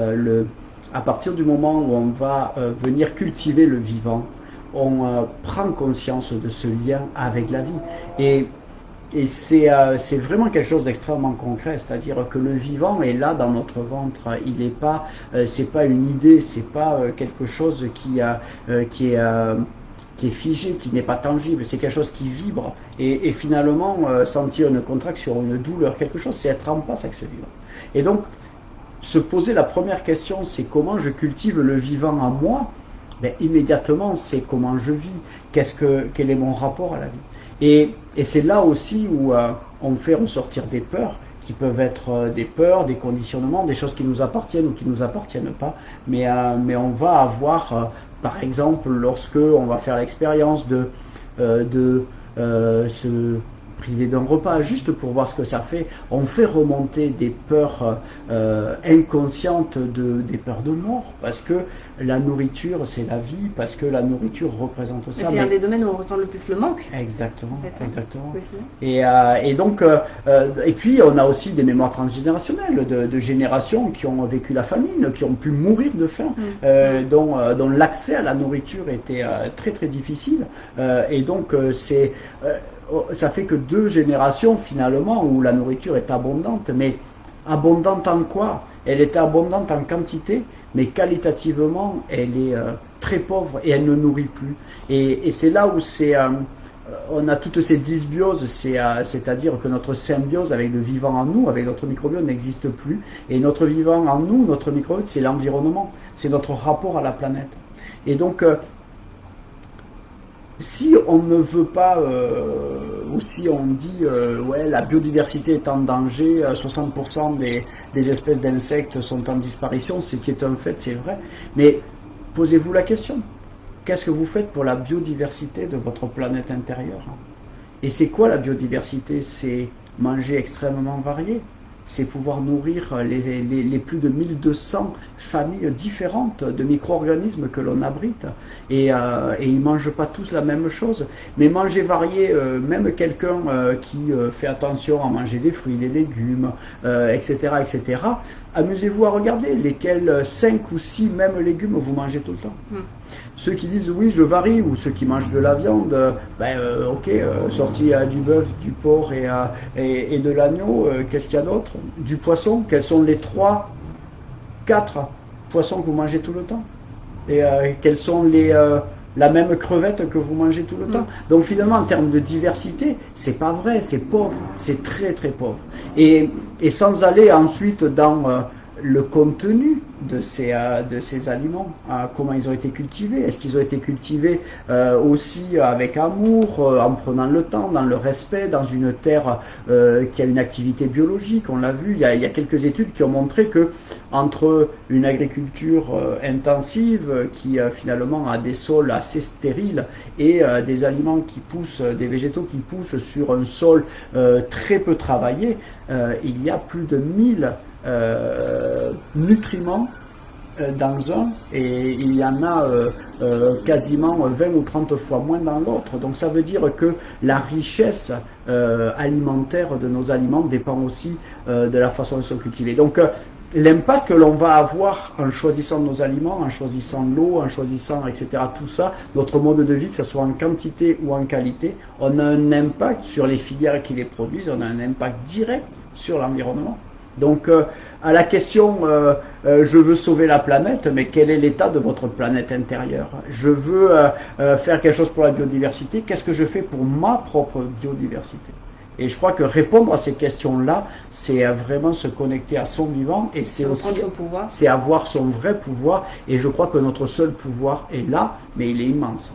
à partir du moment où on va venir cultiver le vivant, on prend conscience de ce lien avec la vie. Et c'est vraiment quelque chose d'extrêmement concret, c'est-à-dire que le vivant est là dans notre ventre. Il n'est pas, c'est pas une idée, c'est pas quelque chose qui est figé, qui n'est pas tangible, c'est quelque chose qui vibre et finalement sentir une contraction, une douleur, quelque chose, c'est être en passe avec ce vivant. Et donc se poser la première question, c'est comment je cultive le vivant en moi. Immédiatement c'est comment je vis, quel est mon rapport à la vie. Et c'est là aussi où on fait ressortir des peurs qui peuvent être des peurs, des conditionnements, des choses qui nous appartiennent ou qui nous appartiennent pas, mais on va avoir par exemple, lorsque on va faire l'expérience de se priver d'un repas, juste pour voir ce que ça fait, on fait remonter des peurs inconscientes, des peurs de mort, parce que la nourriture c'est la vie, parce que la nourriture représente ça. C'est un des domaines où on ressent le plus le manque. Exactement. Aussi. Et donc, et puis on a aussi des mémoires transgénérationnelles de générations qui ont vécu la famine, qui ont pu mourir de faim, dont l'accès à la nourriture était très très difficile. Et donc ça fait que 2 générations finalement où la nourriture est abondante, mais abondante en quoi? Elle est abondante en quantité, mais qualitativement elle est très pauvre et elle ne nourrit plus. Et c'est là où on a toutes ces dysbioses, c'est-à-dire que notre symbiose avec le vivant en nous, avec notre microbiote n'existe plus. Et notre vivant en nous, notre microbiote, c'est l'environnement, c'est notre rapport à la planète. Et donc si on ne veut pas, ou si on dit ouais, la biodiversité est en danger, 60% des espèces d'insectes sont en disparition, ce qui est un fait, c'est vrai, mais posez-vous la question, qu'est-ce que vous faites pour la biodiversité de votre planète intérieure? Et c'est quoi la biodiversité? C'est manger extrêmement varié, c'est pouvoir nourrir les plus de 1200 familles différentes de micro-organismes que l'on abrite. Et ils ne mangent pas tous la même chose. Mais manger varié, même quelqu'un qui fait attention à manger des fruits, des légumes, etc., amusez-vous à regarder lesquels 5 ou 6 mêmes légumes vous mangez tout le temps. Ceux qui disent oui je varie, ou ceux qui mangent de la viande, sorti du bœuf, du porc et de l'agneau, qu'est-ce qu'il y a d'autre? Du poisson, quels sont les 3, 4 poissons que vous mangez tout le temps? Et quels sont la même crevette que vous mangez tout le temps? Donc finalement en termes de diversité, c'est pas vrai, c'est pauvre, c'est très très pauvre. Et sans aller ensuite dans le contenu de ces aliments, comment ils ont été cultivés. Est-ce qu'ils ont été cultivés aussi avec amour, en prenant le temps, dans le respect, dans une terre qui a une activité biologique. On l'a vu, il y a quelques études qui ont montré que entre une agriculture intensive qui finalement a des sols assez stériles et des aliments qui poussent, des végétaux qui poussent sur un sol très peu travaillé, il y a plus de 1000 nutriments dans un, et il y en a quasiment 20 ou 30 fois moins dans l'autre. Donc ça veut dire que la richesse alimentaire de nos aliments dépend aussi de la façon dont ils sont cultivés. Donc l'impact que l'on va avoir en choisissant nos aliments, en choisissant l'eau, en choisissant, etc., tout ça, notre mode de vie, que ce soit en quantité ou en qualité, on a un impact sur les filières qui les produisent, on a un impact direct sur l'environnement. Donc à la question je veux sauver la planète, mais quel est l'état de votre planète intérieure? Je veux faire quelque chose pour la biodiversité, qu'est-ce que je fais pour ma propre biodiversité? Et je crois que répondre à ces questions-là, c'est vraiment se connecter à son vivant, et c'est aussi c'est avoir son vrai pouvoir. Et je crois que notre seul pouvoir est là, mais il est immense.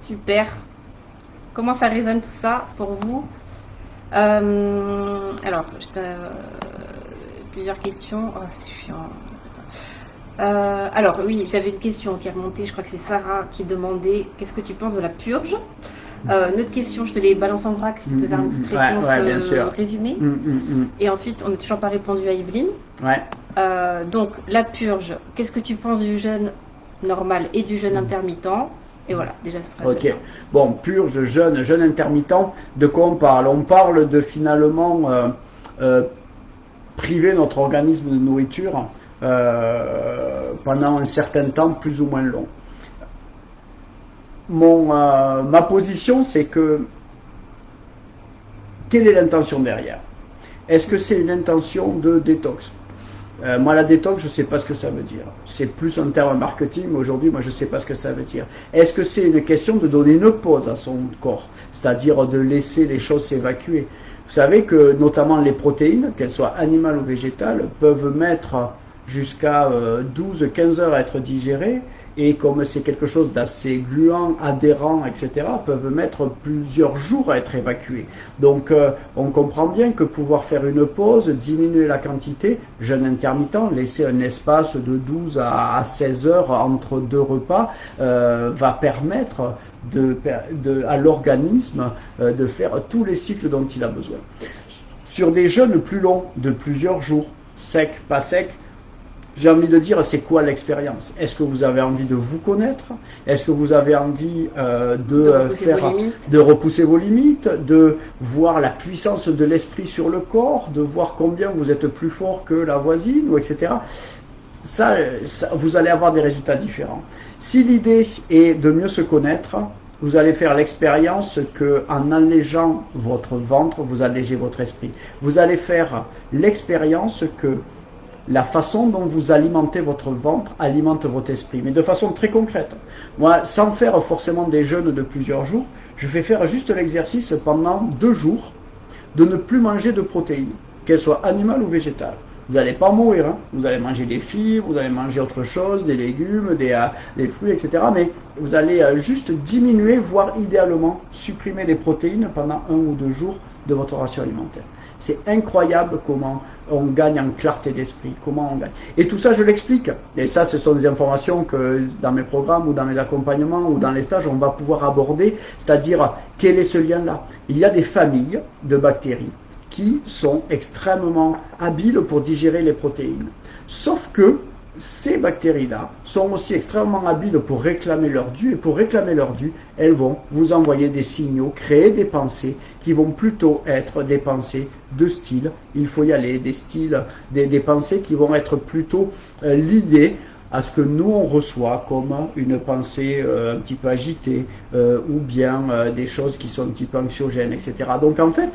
Super. Comment ça résonne tout ça pour vous? Alors, plusieurs questions. Oh, c'est chiant. Alors oui, j'avais une question qui est remontée, je crois que c'est Sarah qui demandait qu'est-ce que tu penses de la purge. Une autre question, je te les balance en vrac si tu peux faire une petite réponse résumée. Et ensuite, on n'a toujours pas répondu à Evelyne. Donc, la purge, qu'est-ce que tu penses du jeûne normal et du jeûne intermittent? Et voilà, déjà c'est très bien. Bon, purge, jeûne intermittent, de quoi on parle? On parle de finalement priver notre organisme de nourriture pendant un certain temps plus ou moins long. Ma position, c'est que quelle est l'intention derrière? Est-ce que c'est une intention de détox? Moi, la détox, je ne sais pas ce que ça veut dire. C'est plus un terme marketing, mais aujourd'hui, moi, je ne sais pas ce que ça veut dire. Est-ce que c'est une question de donner une pause à son corps, c'est-à-dire de laisser les choses s'évacuer? Vous savez que, notamment les protéines, qu'elles soient animales ou végétales, peuvent mettre jusqu'à 12-15 heures à être digérées, et comme c'est quelque chose d'assez gluant, adhérent, etc., peuvent mettre plusieurs jours à être évacués. Donc on comprend bien que pouvoir faire une pause, diminuer la quantité, jeûne intermittent, laisser un espace de 12 à 16 heures entre deux repas, va permettre à l'organisme de faire tous les cycles dont il a besoin. Sur des jeûnes plus longs, de plusieurs jours, sec, pas sec, j'ai envie de dire, c'est quoi l'expérience? Est-ce que vous avez envie de vous connaître? Est-ce que vous avez envie de repousser vos limites, de voir la puissance de l'esprit sur le corps, de voir combien vous êtes plus fort que la voisine, ou etc. Ça, vous allez avoir des résultats différents. Si l'idée est de mieux se connaître, vous allez faire l'expérience qu'en allégeant votre ventre, vous allégez votre esprit. Vous allez faire l'expérience que la façon dont vous alimentez votre ventre alimente votre esprit, mais de façon très concrète. Moi, sans faire forcément des jeûnes de plusieurs jours, je fais faire juste l'exercice pendant 2 jours de ne plus manger de protéines, qu'elles soient animales ou végétales. Vous n'allez pas mourir, hein. Vous allez manger des fibres, vous allez manger autre chose, des légumes, des fruits, etc. Mais vous allez juste diminuer, voire idéalement supprimer les protéines pendant 1 ou 2 jours de votre ration alimentaire. C'est incroyable comment on gagne en clarté d'esprit, comment on gagne. Et tout ça, je l'explique. Et ça, ce sont des informations que dans mes programmes ou dans mes accompagnements ou dans les stages, on va pouvoir aborder, c'est-à-dire quel est ce lien-là. Il y a des familles de bactéries qui sont extrêmement habiles pour digérer les protéines. Sauf que ces bactéries-là sont aussi extrêmement habiles pour réclamer leur dû, et pour réclamer leur dû, elles vont vous envoyer des signaux, créer des pensées qui vont plutôt être des pensées de style, il faut y aller, des styles, des pensées qui vont être plutôt liées à ce que nous on reçoit comme une pensée un petit peu agitée, ou bien des choses qui sont un petit peu anxiogènes, etc. Donc en fait,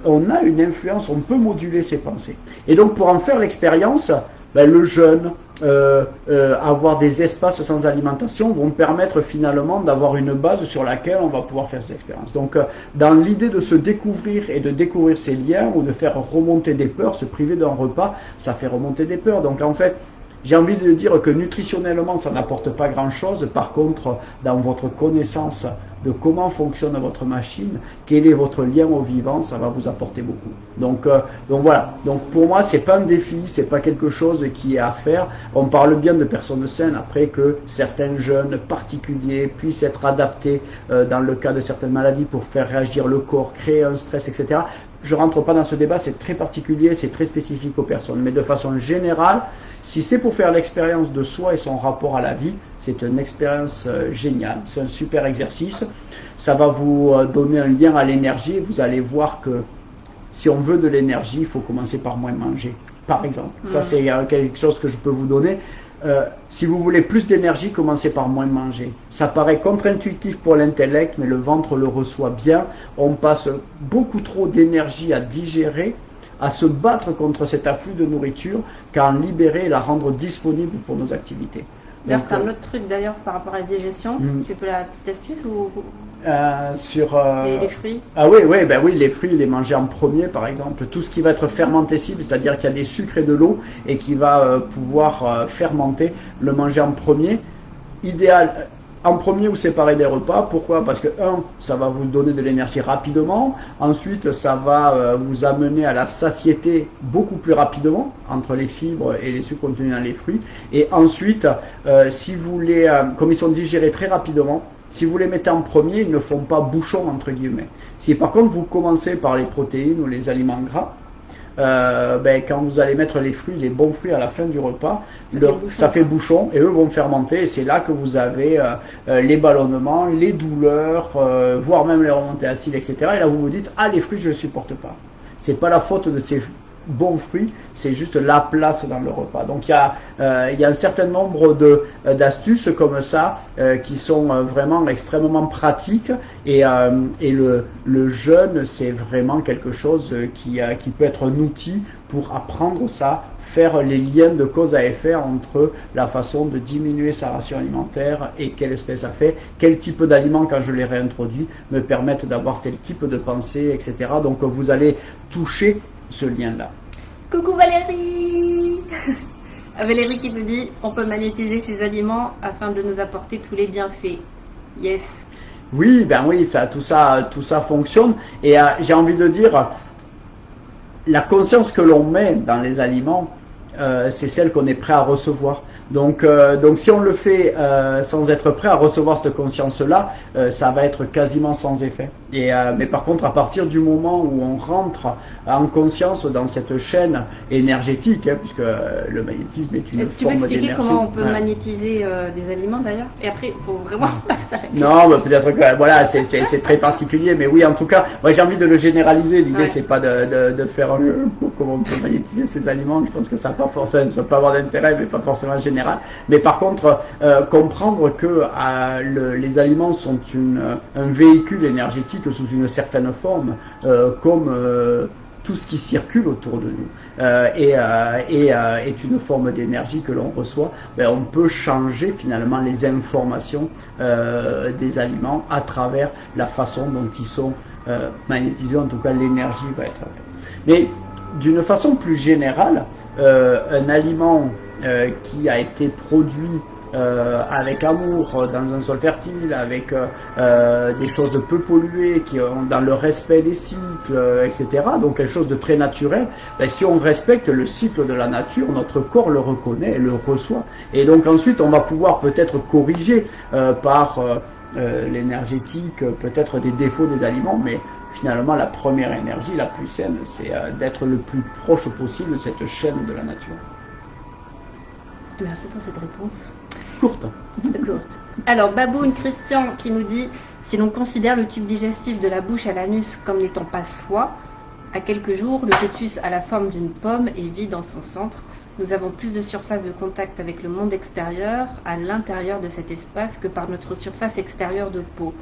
on a une influence, on peut moduler ces pensées. Et donc pour en faire l'expérience, le jeûne, avoir des espaces sans alimentation vont permettre finalement d'avoir une base sur laquelle on va pouvoir faire ces expériences. Donc dans l'idée de se découvrir et de découvrir ces liens ou de faire remonter des peurs, se priver d'un repas, ça fait remonter des peurs. Donc en fait, j'ai envie de dire que nutritionnellement, ça n'apporte pas grand-chose. Par contre, dans votre connaissance de comment fonctionne votre machine, quel est votre lien au vivant, ça va vous apporter beaucoup. Donc voilà. Donc pour moi, c'est pas un défi, c'est pas quelque chose qui est à faire. On parle bien de personnes saines, après que certains jeunes particuliers puissent être adaptés dans le cas de certaines maladies pour faire réagir le corps, créer un stress, etc. Je rentre pas dans ce débat, c'est très particulier, c'est très spécifique aux personnes. Mais de façon générale, si c'est pour faire l'expérience de soi et son rapport à la vie, c'est une expérience géniale, c'est un super exercice. Ça va vous donner un lien à l'énergie. Vous allez voir que si on veut de l'énergie, il faut commencer par moins manger, par exemple. Ça, c'est quelque chose que je peux vous donner. Si vous voulez plus d'énergie, commencez par moins manger. Ça paraît contre-intuitif pour l'intellect, mais le ventre le reçoit bien. On passe beaucoup trop d'énergie à digérer, à se battre contre cet afflux de nourriture, qu'à en libérer et la rendre disponible pour nos activités. D'ailleurs, tu as un autre truc d'ailleurs par rapport à la digestion. Tu peux la petite astuce ou sur les fruits. Ah oui, les fruits, les manger en premier par exemple. Tout ce qui va être fermentescible, c'est-à-dire qu'il y a des sucres et de l'eau et qui va pouvoir fermenter, le manger en premier. Idéal en premier ou séparé des repas. Pourquoi? Parce que ça va vous donner de l'énergie rapidement. Ensuite, ça va vous amener à la satiété beaucoup plus rapidement entre les fibres et les sucres contenus dans les fruits. Et ensuite, si vous comme ils sont digérés très rapidement, si vous les mettez en premier, ils ne font pas bouchon entre guillemets. Si par contre vous commencez par les protéines ou les aliments gras, quand vous allez mettre les fruits, les bons fruits à la fin du repas, ça fait bouchon et eux vont fermenter et c'est là que vous avez les ballonnements, les douleurs, voire même les remontées acides, etc. Et là vous vous dites, les fruits je ne supporte pas. C'est pas la faute de ces bons fruits, c'est juste la place dans le repas. Donc il y a un certain nombre d'astuces comme ça qui sont vraiment extrêmement pratiques et le jeûne c'est vraiment quelque chose qui peut être un outil pour apprendre ça, faire les liens de cause à effet entre la façon de diminuer sa ration alimentaire et quelle espèce ça fait, quel type d'aliments quand je les réintroduis me permettent d'avoir tel type de pensée, etc. Donc vous allez toucher ce lien-là. Coucou Valérie. Valérie qui nous dit on peut magnétiser ces aliments afin de nous apporter tous les bienfaits. Yes. Oui, tout ça fonctionne. Et j'ai envie de dire, la conscience que l'on met dans les aliments, c'est celle qu'on est prêt à recevoir. Donc si on le fait sans être prêt à recevoir cette conscience-là, ça va être quasiment sans effet. Mais par contre, à partir du moment où on rentre en conscience dans cette chaîne énergétique, puisque le magnétisme est une forme d'énergie. Tu peux expliquer comment on peut magnétiser des aliments d'ailleurs? Et après, il faut vraiment pas s'arrêter. Non, peut-être que c'est très particulier, mais oui, en tout cas, moi j'ai envie de le généraliser. L'idée, c'est pas de faire comment on peut magnétiser ces aliments. Je pense que ça n'a pas forcément, ça peut avoir d'intérêt, mais pas forcément général. Mais par contre, comprendre que les aliments sont un véhicule énergétique sous une certaine forme, comme tout ce qui circule autour de nous est une forme d'énergie que l'on reçoit, on peut changer finalement les informations des aliments à travers la façon dont ils sont magnétisés, en tout cas l'énergie va être. Mais d'une façon plus générale, un aliment qui a été produit avec amour dans un sol fertile, avec des choses peu polluées, qui ont dans le respect des cycles, etc. Donc quelque chose de très naturel. Si on respecte le cycle de la nature, notre corps le reconnaît et le reçoit. Et donc ensuite, on va pouvoir peut-être corriger par l'énergétique, peut-être des défauts des aliments, mais finalement la première énergie, la plus saine, c'est d'être le plus proche possible de cette chaîne de la nature. Merci pour cette réponse. Courte. Alors, Baboun Christian qui nous dit si l'on considère le tube digestif de la bouche à l'anus comme n'étant pas soi, à quelques jours, le fœtus a la forme d'une pomme et vit dans son centre. Nous avons plus de surface de contact avec le monde extérieur à l'intérieur de cet espace que par notre surface extérieure de peau.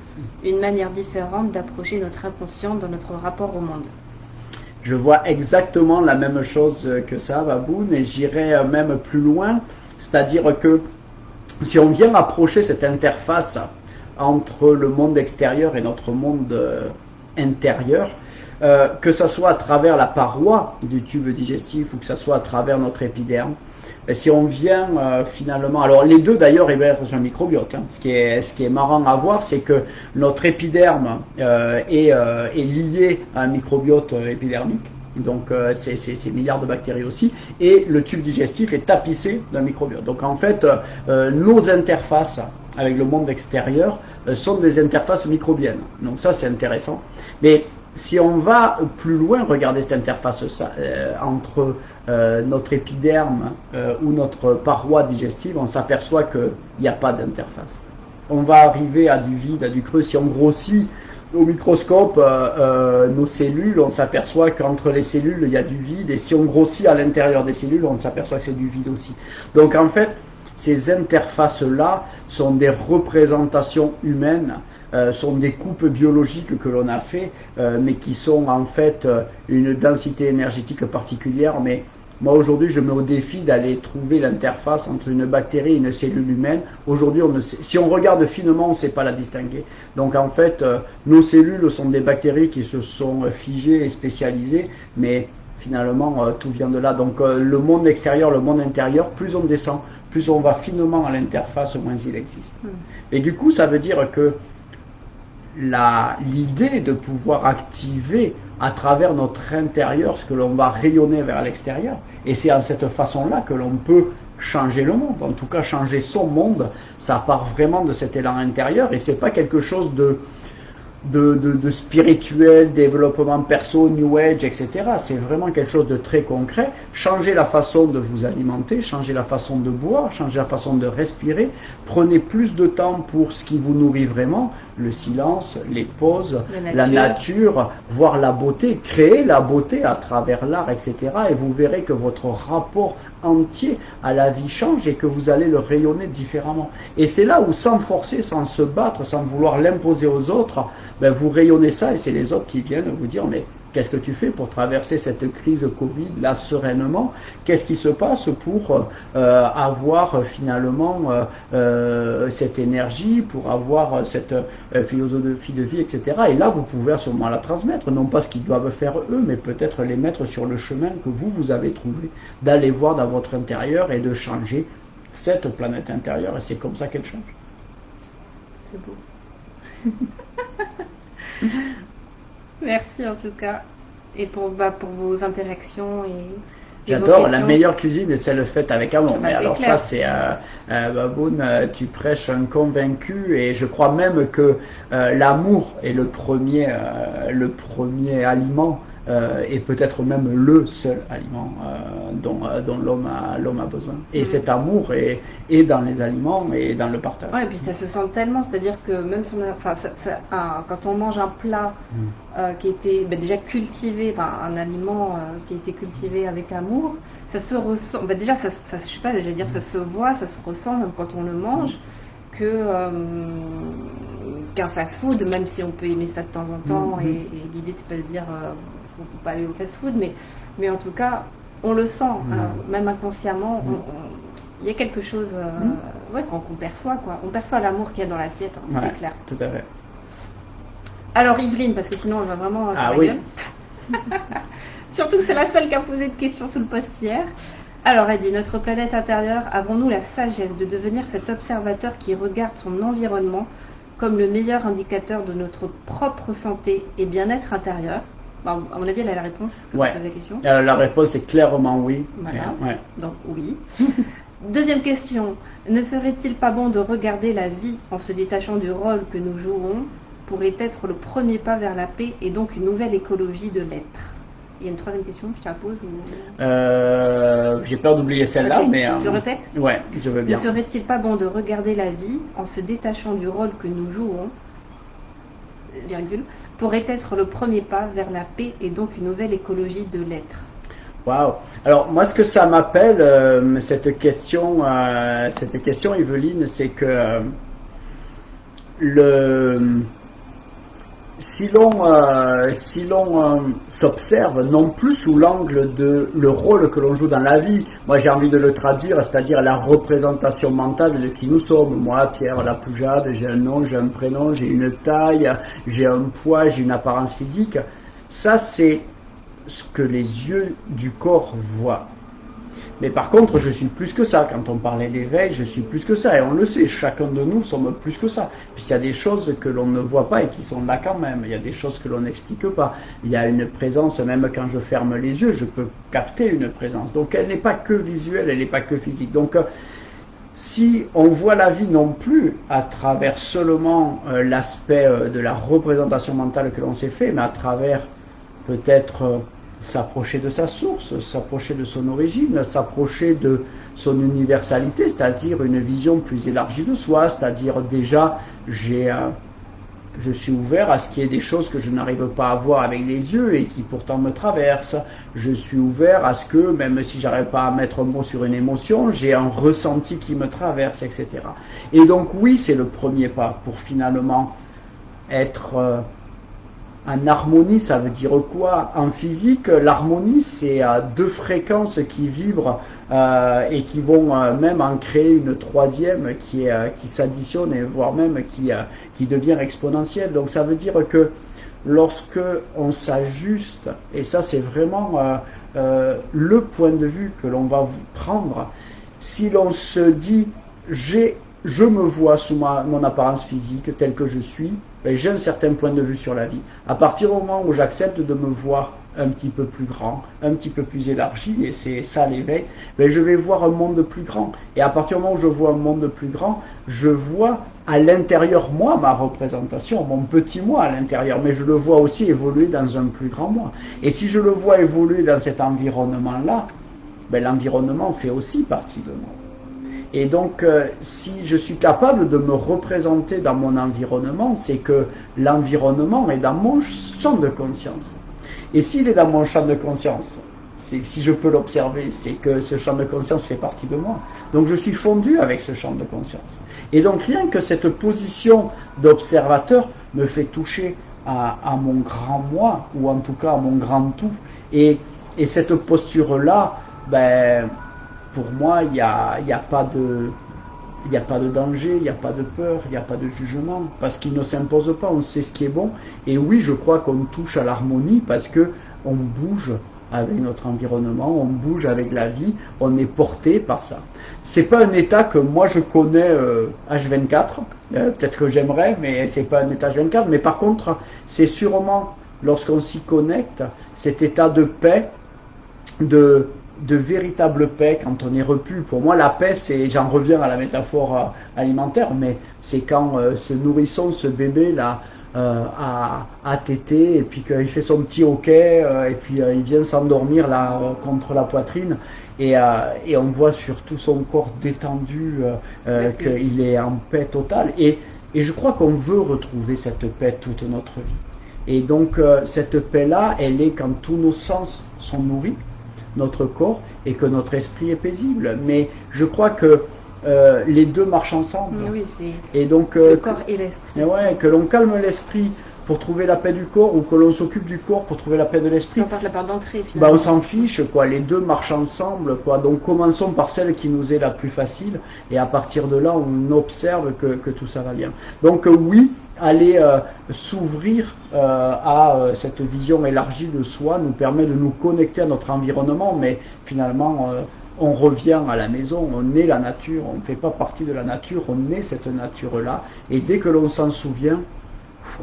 Une manière différente d'approcher notre inconscient dans notre rapport au monde. Je vois exactement la même chose que ça, Baboun, et j'irai même plus loin, c'est-à-dire que si on vient approcher cette interface entre le monde extérieur et notre monde intérieur, que ce soit à travers la paroi du tube digestif ou que ce soit à travers notre épiderme, si on vient finalement, alors les deux d'ailleurs hébergent un microbiote, hein. Ce qui est marrant à voir, c'est que notre épiderme est lié à un microbiote épidermique, donc c'est milliards de bactéries aussi, et le tube digestif est tapissé d'un microbiote. Donc en fait, nos interfaces avec le monde extérieur sont des interfaces microbiennes. Donc ça c'est intéressant. Mais si on va plus loin, regarder cette interface entre notre épiderme ou notre paroi digestive, on s'aperçoit qu'il n'y a pas d'interface. On va arriver à du vide, à du creux. Si on grossit au microscope nos cellules, on s'aperçoit qu'entre les cellules, il y a du vide. Et si on grossit à l'intérieur des cellules, on s'aperçoit que c'est du vide aussi. Donc en fait, ces interfaces-là sont des représentations humaines, sont des coupes biologiques que l'on a fait, mais qui sont en fait une densité énergétique particulière. Mais moi aujourd'hui, je me mets au défi d'aller trouver l'interface entre une bactérie et une cellule humaine. Aujourd'hui, si on regarde finement, on ne sait pas la distinguer. Donc en fait, nos cellules sont des bactéries qui se sont figées et spécialisées, mais finalement, tout vient de là. Donc le monde extérieur, le monde intérieur, plus on descend, plus on va finement à l'interface, moins il existe. Et du coup, ça veut dire que l'idée de pouvoir activer à travers notre intérieur ce que l'on va rayonner vers l'extérieur, et c'est en cette façon-là que l'on peut changer le monde, en tout cas changer son monde, ça part vraiment de cet élan intérieur, et c'est pas quelque chose de spirituel, développement perso, New Age, etc. C'est vraiment quelque chose de très concret. Changez la façon de vous alimenter, changez la façon de boire, changez la façon de respirer. Prenez plus de temps pour ce qui vous nourrit vraiment, le silence, les pauses, la nature, voir la beauté, créer la beauté à travers l'art, etc. Et vous verrez que votre rapport entier à la vie change et que vous allez le rayonner différemment. Et c'est là où, sans forcer, sans se battre, sans vouloir l'imposer aux autres, ben vous rayonnez ça, et c'est les autres qui viennent vous dire mais qu'est-ce que tu fais pour traverser cette crise Covid là sereinement? Qu'est-ce qui se passe pour avoir finalement cette énergie, pour avoir cette philosophie de vie, etc. Et là, vous pouvez à ce moment la transmettre, non pas ce qu'ils doivent faire eux, mais peut-être les mettre sur le chemin que vous avez trouvé, d'aller voir dans votre intérieur et de changer cette planète intérieure. Et c'est comme ça qu'elle change. C'est beau. Merci en tout cas, et pour vos interactions et j'adore, la meilleure cuisine est celle faite avec amour. Mais alors clair. Ça c'est Baboun, tu prêches un convaincu, et je crois même que l'amour est le premier aliment, et peut-être même le seul aliment dont l'homme a besoin. Et cet amour est dans les aliments et dans le partage. Ouais, et puis ça se sent tellement, c'est-à-dire que même si quand on mange un plat qui était déjà cultivé, un aliment qui a été cultivé avec amour, ça se ressent. Déjà, ça je sais pas, j'allais dire, ça se voit, ça se ressent même quand on le mange, qu'un fast-food, même si on peut aimer ça de temps en temps, et l'idée c'est pas de dire faut pas aller au fast-food, mais en tout cas on le sent, même inconsciemment, il y a quelque chose qu'on perçoit, quoi. On perçoit l'amour qu'il y a dans l'assiette, c'est clair. Tout à fait. Alors Yveline, parce que sinon on va vraiment gueule. Surtout que c'est la seule qui a posé de questions sous le post hier. Alors elle dit, notre planète intérieure, avons-nous la sagesse de devenir cet observateur qui regarde son environnement comme le meilleur indicateur de notre propre santé et bien-être intérieur? À mon avis, elle a la réponse à la question. La réponse est clairement oui. Voilà. Donc oui. Deuxième question, ne serait-il pas bon de regarder la vie en se détachant du rôle que nous jouons pourrait être le premier pas vers la paix et donc une nouvelle écologie de l'être? Il y a une troisième question, je te la pose J'ai peur d'oublier celle-là, mais... Je répète? Ouais, je veux bien. Ne serait-il pas bon de regarder la vie en se détachant du rôle que nous jouons, pourrait être le premier pas vers la paix et donc une nouvelle écologie de l'être? Waouh! Alors moi, ce que ça m'appelle, cette question Yveline, c'est que si l'on s'observe non plus sous l'angle de le rôle que l'on joue dans la vie, moi j'ai envie de le traduire, c'est-à-dire la représentation mentale de qui nous sommes. Moi, Pierre Lapoujade, j'ai un nom, j'ai un prénom, j'ai une taille, j'ai un poids, j'ai une apparence physique. Ça, c'est ce que les yeux du corps voient. Mais par contre, je suis plus que ça. Quand on parlait d'éveil, je suis plus que ça. Et on le sait, chacun de nous sommes plus que ça. Puisqu'il y a des choses que l'on ne voit pas et qui sont là quand même. Il y a des choses que l'on n'explique pas. Il y a une présence, même quand je ferme les yeux, je peux capter une présence. Donc elle n'est pas que visuelle, elle n'est pas que physique. Donc si on voit la vie non plus à travers seulement l'aspect de la représentation mentale que l'on s'est fait, mais à travers peut-être s'approcher de sa source, s'approcher de son origine, s'approcher de son universalité, c'est-à-dire une vision plus élargie de soi, c'est-à-dire déjà je suis ouvert à ce qu'il y ait des choses que je n'arrive pas à voir avec les yeux et qui pourtant me traversent. Je suis ouvert à ce que, même si j'arrive pas à mettre un mot sur une émotion, j'ai un ressenti qui me traverse, etc. Et donc oui, c'est le premier pas pour finalement être en harmonie. Ça veut dire quoi? En physique, l'harmonie, c'est deux fréquences qui vibrent et qui vont même en créer une troisième qui s'additionne et voire même qui devient exponentielle. Donc ça veut dire que lorsque on s'ajuste, et ça c'est vraiment le point de vue que l'on va prendre, si l'on se dit je me vois sous mon apparence physique telle que je suis, ben, j'ai un certain point de vue sur la vie. À partir du moment où j'accepte de me voir un petit peu plus grand, un petit peu plus élargi, et c'est ça l'éveil, ben, je vais voir un monde plus grand. Et à partir du moment où je vois un monde plus grand, je vois à l'intérieur moi ma représentation, mon petit moi à l'intérieur, mais je le vois aussi évoluer dans un plus grand moi. Et si je le vois évoluer dans cet environnement-là, ben, l'environnement fait aussi partie de moi. Et donc, si je suis capable de me représenter dans mon environnement, c'est que l'environnement est dans mon champ de conscience. Et s'il est dans mon champ de conscience, si je peux l'observer, c'est que ce champ de conscience fait partie de moi. Donc je suis fondu avec ce champ de conscience. Et donc rien que cette position d'observateur me fait toucher à mon grand moi, ou en tout cas à mon grand tout. Et cette posture-là, ben, pour moi, il n'y a pas de danger, il n'y a pas de peur, il n'y a pas de jugement, parce qu'il ne s'impose pas, on sait ce qui est bon. Et oui, je crois qu'on touche à l'harmonie parce que on bouge avec notre environnement, on bouge avec la vie, on est porté par ça. C'est pas un état que moi je connais H24, peut-être que j'aimerais, mais c'est pas un état H24. Mais par contre, c'est sûrement lorsqu'on s'y connecte, cet état de paix, de véritable paix quand on est repu. Pour moi, la paix, c'est, j'en reviens à la métaphore alimentaire, mais c'est quand ce nourrisson, ce bébé là, a tété et puis qu'il fait son petit hoquet et puis il vient s'endormir là contre la poitrine et on voit sur tout son corps détendu qu'il est en paix totale. Et je crois qu'on veut retrouver cette paix toute notre vie. Et donc cette paix-là, elle est quand tous nos sens sont nourris, notre corps, et que notre esprit est paisible. Mais je crois que les deux marchent ensemble. Oui, c'est et donc, le corps et l'esprit. Ouais, que l'on calme l'esprit pour trouver la paix du corps, ou que l'on s'occupe du corps pour trouver la paix de l'esprit. On part de la porte d'entrée, finalement. On s'en fiche, quoi. Les deux marchent ensemble, quoi. Donc commençons par celle qui nous est la plus facile, et à partir de là, on observe que tout ça va bien. Donc oui, aller s'ouvrir à cette vision élargie de soi nous permet de nous connecter à notre environnement, mais finalement on revient à la maison, on est la nature, on ne fait pas partie de la nature, on est cette nature-là, et dès que l'on s'en souvient,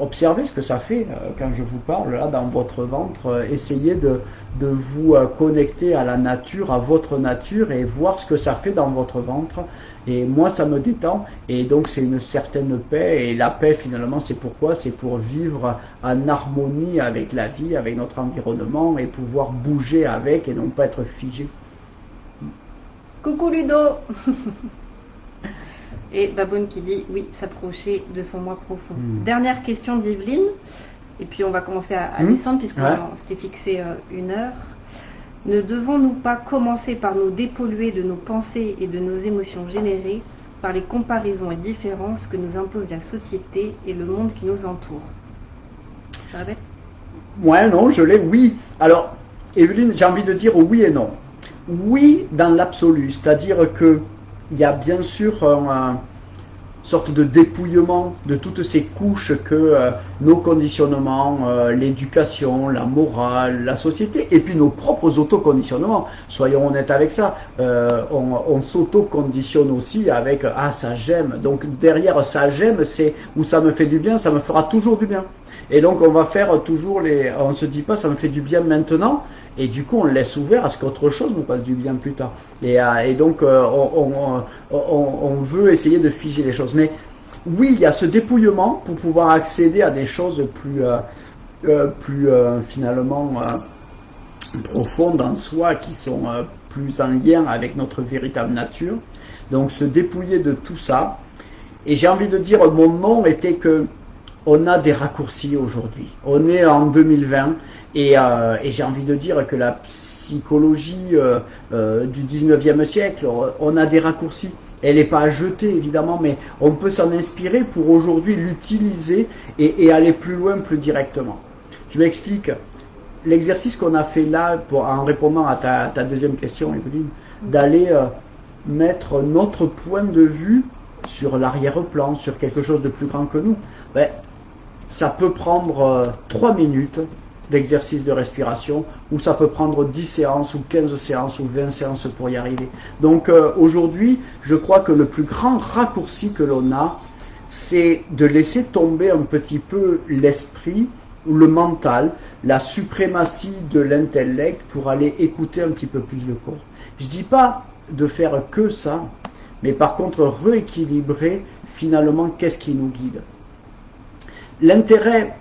observez ce que ça fait quand je vous parle là dans votre ventre, essayez de vous connecter à la nature, à votre nature, et voir ce que ça fait dans votre ventre. Et moi ça me détend, et donc c'est une certaine paix, et la paix finalement c'est pourquoi? C'est pour vivre en harmonie avec la vie, avec notre environnement, et pouvoir bouger avec et non pas être figé. Coucou Ludo. Et Baboune qui dit oui, s'approcher de son moi profond. Dernière question d'Yveline, et puis on va commencer à descendre puisqu'on s'était fixé 1 heure. Ne devons-nous pas commencer par nous dépolluer de nos pensées et de nos émotions générées par les comparaisons et différences que nous impose la société et le monde qui nous entoure? Ouais, non, je l'ai, oui. Alors, Evelyne, j'ai envie de dire oui et non. Oui, dans l'absolu, c'est-à-dire que il y a bien sûr une sorte de dépouillement de toutes ces couches que nos conditionnements, l'éducation, la morale, la société, et puis nos propres autoconditionnements. Soyons honnêtes avec ça. On s'auto-conditionne aussi avec ah ça j'aime. Donc derrière ça j'aime, c'est ou ça me fait du bien, ça me fera toujours du bien. Et donc on va faire toujours on se dit pas ça me fait du bien maintenant. Et du coup, on laisse ouvert à ce qu'autre chose nous fasse du bien plus tard. Et donc, on veut essayer de figer les choses. Mais oui, il y a ce dépouillement pour pouvoir accéder à des choses plus finalement profondes en soi, qui sont plus en lien avec notre véritable nature. Donc, se dépouiller de tout ça. Et j'ai envie de dire, mon nom était que on a des raccourcis aujourd'hui. On est en 2020. Et j'ai envie de dire que la psychologie du 19e siècle, on a des raccourcis. Elle n'est pas à jeter, évidemment, mais on peut s'en inspirer pour aujourd'hui l'utiliser et aller plus loin, plus directement. Je m'explique. L'exercice qu'on a fait là, en répondant à ta deuxième question, Evelyne, d'aller mettre notre point de vue sur l'arrière-plan, sur quelque chose de plus grand que nous, ben, ça peut prendre 3 minutes d'exercice de respiration, ou ça peut prendre 10 séances, ou 15 séances, ou 20 séances pour y arriver. Donc aujourd'hui, je crois que le plus grand raccourci que l'on a, c'est de laisser tomber un petit peu l'esprit, ou le mental, la suprématie de l'intellect pour aller écouter un petit peu plus le corps. Je dis pas de faire que ça, mais par contre rééquilibrer finalement qu'est-ce qui nous guide. L'intérêt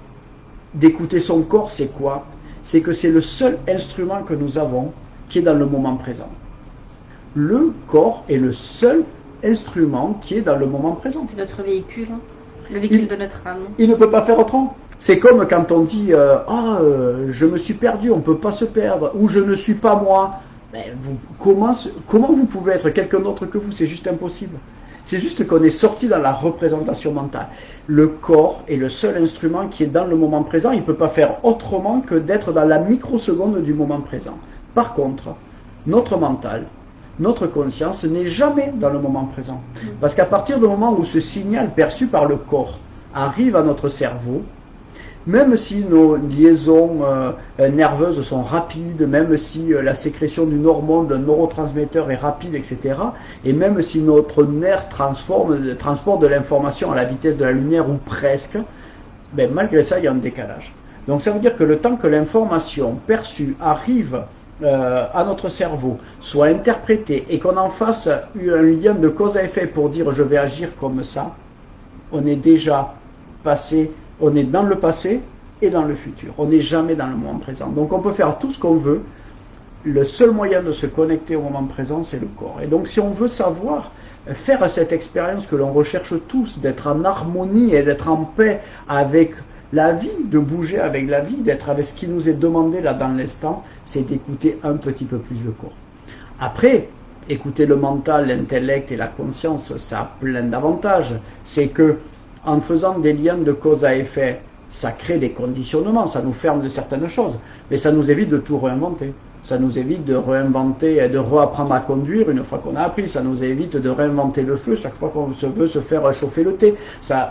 d'écouter son corps, c'est quoi? C'est que c'est le seul instrument que nous avons qui est dans le moment présent. Le corps est le seul instrument qui est dans le moment présent. C'est notre véhicule, hein, le véhicule de notre âme. Il ne peut pas faire autrement. C'est comme quand on dit je me suis perdu, on ne peut pas se perdre, ou je ne suis pas moi. Mais comment vous pouvez être quelqu'un d'autre que vous? C'est juste impossible. C'est juste qu'on est sorti dans la représentation mentale. Le corps est le seul instrument qui est dans le moment présent. Il ne peut pas faire autrement que d'être dans la microseconde du moment présent. Par contre, notre mental, notre conscience n'est jamais dans le moment présent. Parce qu'à partir du moment où ce signal perçu par le corps arrive à notre cerveau, même si nos liaisons nerveuses sont rapides, même si la sécrétion d'une hormone, d'un neurotransmetteur est rapide, etc., et même si notre nerf transporte de l'information à la vitesse de la lumière ou presque, ben, malgré ça, il y a un décalage. Donc ça veut dire que le temps que l'information perçue arrive à notre cerveau, soit interprétée, et qu'on en fasse un lien de cause à effet pour dire je vais agir comme ça, on est déjà passé. On est dans le passé et dans le futur. On n'est jamais dans le moment présent. Donc on peut faire tout ce qu'on veut. Le seul moyen de se connecter au moment présent, c'est le corps. Et donc si on veut savoir faire cette expérience que l'on recherche tous, d'être en harmonie et d'être en paix avec la vie, de bouger avec la vie, d'être avec ce qui nous est demandé là dans l'instant, c'est d'écouter un petit peu plus le corps. Après, écouter le mental, l'intellect et la conscience, ça a plein d'avantages. C'est que en faisant des liens de cause à effet, ça crée des conditionnements, ça nous ferme de certaines choses, mais ça nous évite de tout réinventer. Ça nous évite de réinventer et de réapprendre à conduire une fois qu'on a appris. Ça nous évite de réinventer le feu chaque fois qu'on veut se faire chauffer le thé.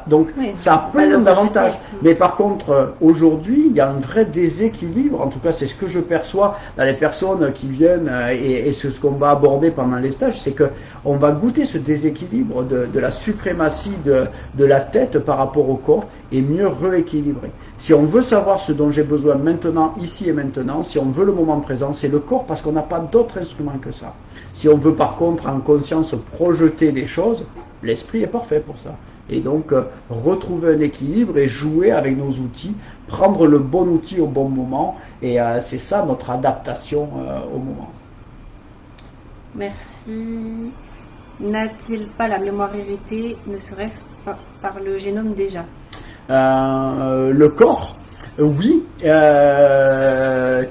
Donc ça a plein d'avantages. Mais par contre, aujourd'hui, il y a un vrai déséquilibre. En tout cas, c'est ce que je perçois dans les personnes qui viennent et c'est ce qu'on va aborder pendant les stages. C'est qu'on va goûter ce déséquilibre de la suprématie de la tête par rapport au corps et mieux rééquilibrer. Si on veut savoir ce dont j'ai besoin maintenant, ici et maintenant, si on veut le moment présent, c'est le corps parce qu'on n'a pas d'autre instrument que ça. Si on veut par contre en conscience projeter des choses, l'esprit est parfait pour ça. Et donc retrouver un équilibre et jouer avec nos outils, prendre le bon outil au bon moment, et c'est ça notre adaptation au moment. Merci. N'a-t-il pas la mémoire héritée, ne serait-ce pas par le génome déjà? Le corps, Oui,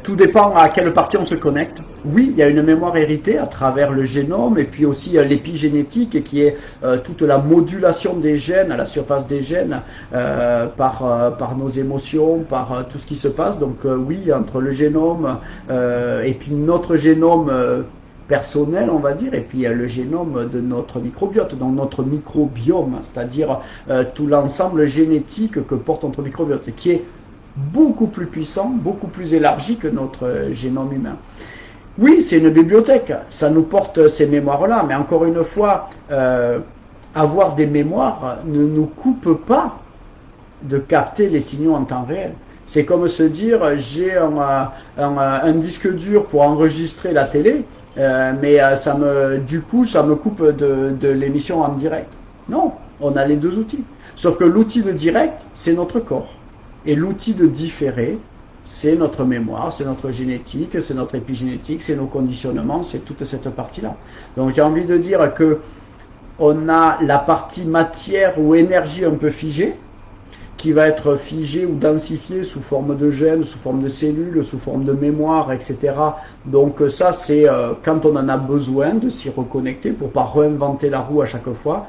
tout dépend à quelle partie on se connecte. Oui, il y a une mémoire héritée à travers le génome et puis aussi l'épigénétique qui est toute la modulation des gènes à la surface des gènes par nos émotions, par tout ce qui se passe. Donc oui, entre le génome et puis notre génome personnel, on va dire, et puis le génome de notre microbiote, donc notre microbiome, c'est-à-dire tout l'ensemble génétique que porte notre microbiote, qui est beaucoup plus puissant, beaucoup plus élargi que notre génome humain. Oui, c'est une bibliothèque, ça nous porte ces mémoires-là, mais encore une fois, avoir des mémoires ne nous coupe pas de capter les signaux en temps réel. C'est comme se dire, j'ai un disque dur pour enregistrer la télé, mais du coup, ça me coupe de l'émission en direct. Non, on a les deux outils. Sauf que l'outil de direct, c'est notre corps. Et l'outil de différé, c'est notre mémoire, c'est notre génétique, c'est notre épigénétique, c'est nos conditionnements, c'est toute cette partie-là. Donc j'ai envie de dire que on a la partie matière ou énergie un peu figée, qui va être figée ou densifiée sous forme de gènes, sous forme de cellules, sous forme de mémoire, etc. Donc ça, c'est quand on en a besoin de s'y reconnecter pour pas réinventer la roue à chaque fois.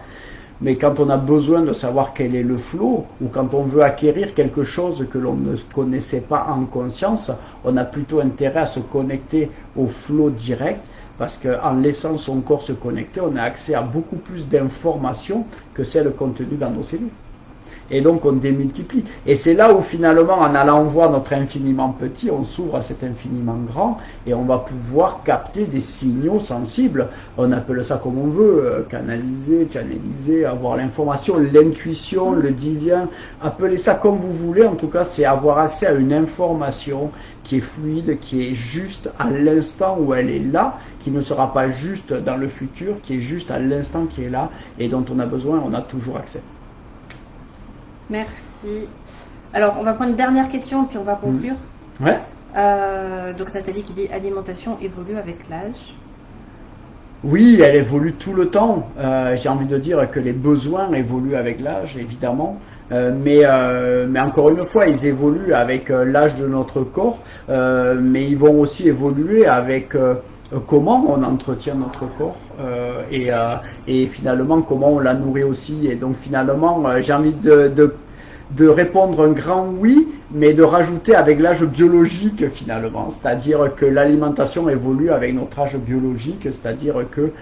Mais quand on a besoin de savoir quel est le flow, ou quand on veut acquérir quelque chose que l'on ne connaissait pas en conscience, on a plutôt intérêt à se connecter au flow direct, parce qu'en laissant son corps se connecter, on a accès à beaucoup plus d'informations que celles contenues dans nos cellules. Et donc on démultiplie. Et c'est là où finalement, en allant voir notre infiniment petit, on s'ouvre à cet infiniment grand et on va pouvoir capter des signaux sensibles. On appelle ça comme on veut, canaliser, channeliser, avoir l'information, l'intuition, le divin, appelez ça comme vous voulez. En tout cas, c'est avoir accès à une information qui est fluide, qui est juste à l'instant où elle est là, qui ne sera pas juste dans le futur, qui est juste à l'instant qui est là et dont on a besoin, on a toujours accès. Merci. Alors, on va prendre une dernière question, puis on va conclure. Ouais. Donc, Nathalie qui dit alimentation évolue avec l'âge. Oui, elle évolue tout le temps. J'ai envie de dire que les besoins évoluent avec l'âge, évidemment. Mais encore une fois, ils évoluent avec l'âge de notre corps, mais ils vont aussi évoluer avec comment on entretient notre corps et finalement comment on la nourrit aussi. Et donc finalement, j'ai envie de répondre un grand oui, mais de rajouter avec l'âge biologique finalement, c'est-à-dire que l'alimentation évolue avec notre âge biologique, c'est-à-dire que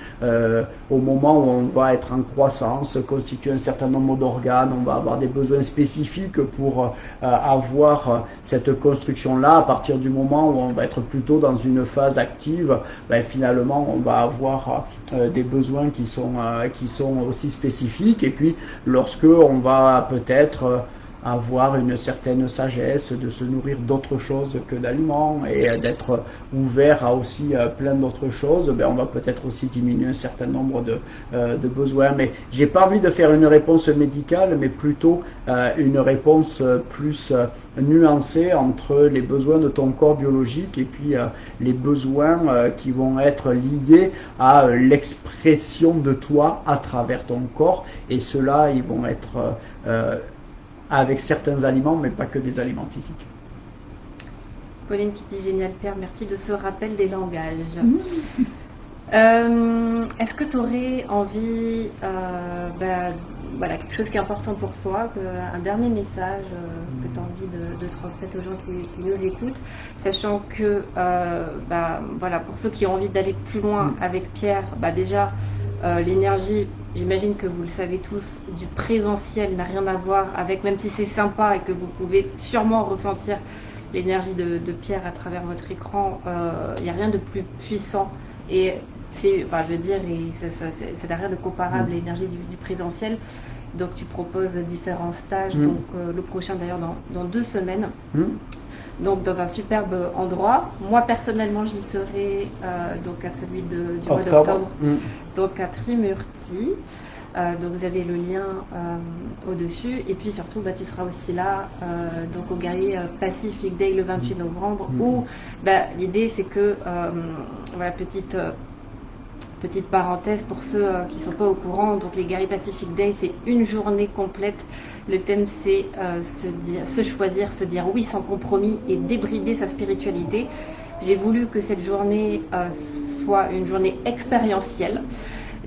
au moment où on va être en croissance, constituer un certain nombre d'organes, on va avoir des besoins spécifiques pour avoir cette construction-là. À partir du moment où on va être plutôt dans une phase active, ben, finalement on va avoir des besoins qui sont aussi spécifiques. Et puis lorsque on va peut-être avoir une certaine sagesse, de se nourrir d'autres choses que d'aliments et d'être ouvert à aussi plein d'autres choses, ben on va peut-être aussi diminuer un certain nombre de besoins. Mais j'ai pas envie de faire une réponse médicale, mais plutôt une réponse plus nuancée entre les besoins de ton corps biologique et puis les besoins qui vont être liés à l'expression de toi à travers ton corps. Et ceux-là, ils vont être avec certains aliments, mais pas que des aliments physiques. Pauline qui dit génial Pierre, merci de ce rappel des langages. Est-ce que tu aurais envie, voilà, quelque chose qui est important pour toi, un dernier message que tu as envie de transmettre aux gens qui nous écoutent, sachant que, voilà, pour ceux qui ont envie d'aller plus loin avec Pierre, déjà, l'énergie, j'imagine que vous le savez tous, du présentiel n'a rien à voir avec, même si c'est sympa et que vous pouvez sûrement ressentir l'énergie de Pierre à travers votre écran, il n'y a rien de plus puissant et c'est, enfin, je veux dire, ça n'a rien de comparable à l'énergie du présentiel. Donc tu proposes différents stages, donc le prochain d'ailleurs dans 2 semaines. Donc dans un superbe endroit. Moi personnellement j'y serai donc à celui du mois d'octobre, donc à Trimurti. Donc vous avez le lien au-dessus. Et puis surtout tu seras aussi là donc au Guerrier Pacific Day le 28 novembre où l'idée c'est que voilà, petite parenthèse pour ceux qui ne sont pas au courant, donc les Guerriers Pacific Day, c'est une journée complète. Le thème, c'est se choisir, se dire oui sans compromis et débrider sa spiritualité. J'ai voulu que cette journée soit une journée expérientielle.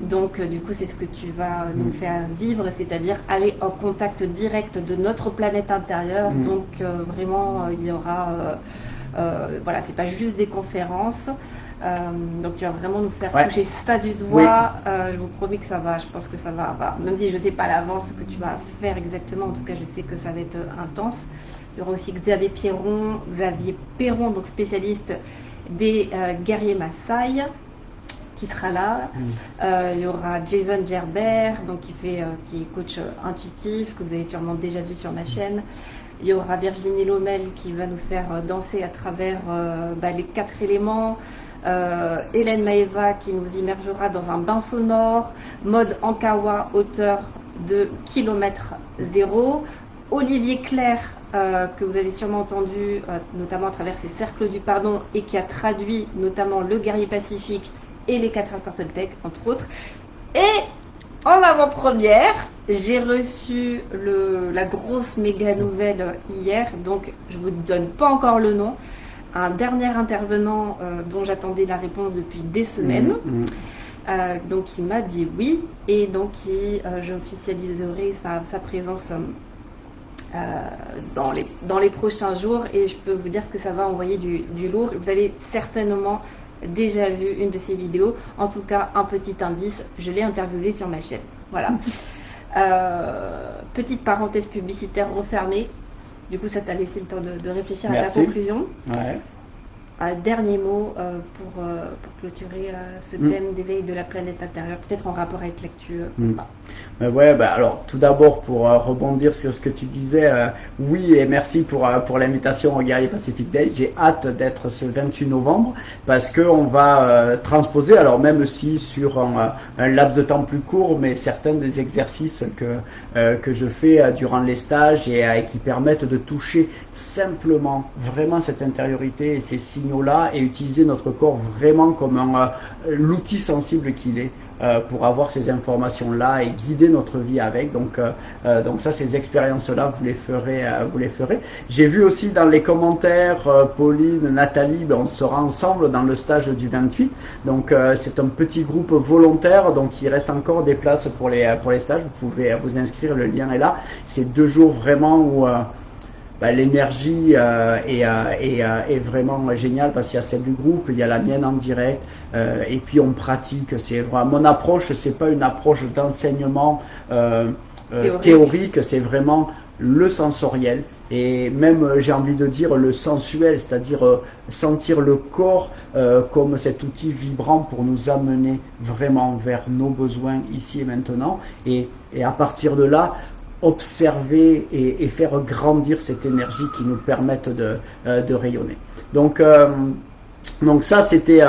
Donc du coup c'est ce que tu vas nous faire vivre, c'est-à-dire aller en contact direct de notre planète intérieure. Donc vraiment il y aura voilà, c'est pas juste des conférences. Donc tu vas vraiment nous faire toucher ça du doigt. Je vous promets que ça va, je pense que ça va, même si je ne sais pas à l'avance ce que tu vas faire exactement, en tout cas je sais que ça va être intense. Il y aura aussi Xavier Perron, donc spécialiste des guerriers Maasai, qui sera là. Il y aura Jason Gerbert, donc qui est coach intuitif, que vous avez sûrement déjà vu sur ma chaîne. Il y aura Virginie Lomel qui va nous faire danser à travers les 4 éléments. Hélène Maeva qui nous immergera dans un bain sonore. Maud Ankawa, auteur de Kilomètre Zéro. Olivier Clerc, que vous avez sûrement entendu, notamment à travers ses cercles du pardon, et qui a traduit notamment Le Guerrier Pacifique et les 4 accords Toltec, entre autres. Et en avant-première, j'ai reçu la grosse méga nouvelle hier, donc je vous donne pas encore le nom. Un dernier intervenant dont j'attendais la réponse depuis des semaines, donc il m'a dit oui, et donc j'officialiserai sa présence dans les prochains jours, et je peux vous dire que ça va envoyer du lourd. Vous avez certainement déjà vu une de ses vidéos, en tout cas un petit indice, je l'ai interviewé sur ma chaîne. Voilà. Petite parenthèse publicitaire refermée, du coup ça t'a laissé le temps de réfléchir à ta conclusion. Dernier mot pour clôturer ce thème d'éveil de la planète intérieure, peut-être en rapport avec l'actu. Alors tout d'abord pour rebondir sur ce que tu disais, oui et merci pour l'invitation au Guerrier Pacific Day. J'ai hâte d'être ce 28 novembre parce que on va transposer, alors même si sur un laps de temps plus court, mais certains des exercices que je fais durant les stages et qui permettent de toucher simplement vraiment cette intériorité et ces signaux-là et utiliser notre corps vraiment comme l'outil sensible qu'il est. Pour avoir ces informations-là et guider notre vie avec. Donc ça, ces expériences-là, vous les ferez. J'ai vu aussi dans les commentaires, Pauline, Nathalie, on sera ensemble dans le stage du 28. Donc c'est un petit groupe volontaire, donc il reste encore des places pour les stages. Vous pouvez vous inscrire, le lien est là. C'est 2 jours vraiment où l'énergie est vraiment géniale parce qu'il y a celle du groupe, il y a la mienne en direct, et puis on pratique. C'est vraiment mon approche, c'est pas une approche d'enseignement théorique, c'est vraiment le sensoriel et même j'ai envie de dire le sensuel, c'est-à-dire sentir le corps comme cet outil vibrant pour nous amener vraiment vers nos besoins ici et maintenant, et à partir de là observer et faire grandir cette énergie qui nous permette de rayonner. Donc ça c'était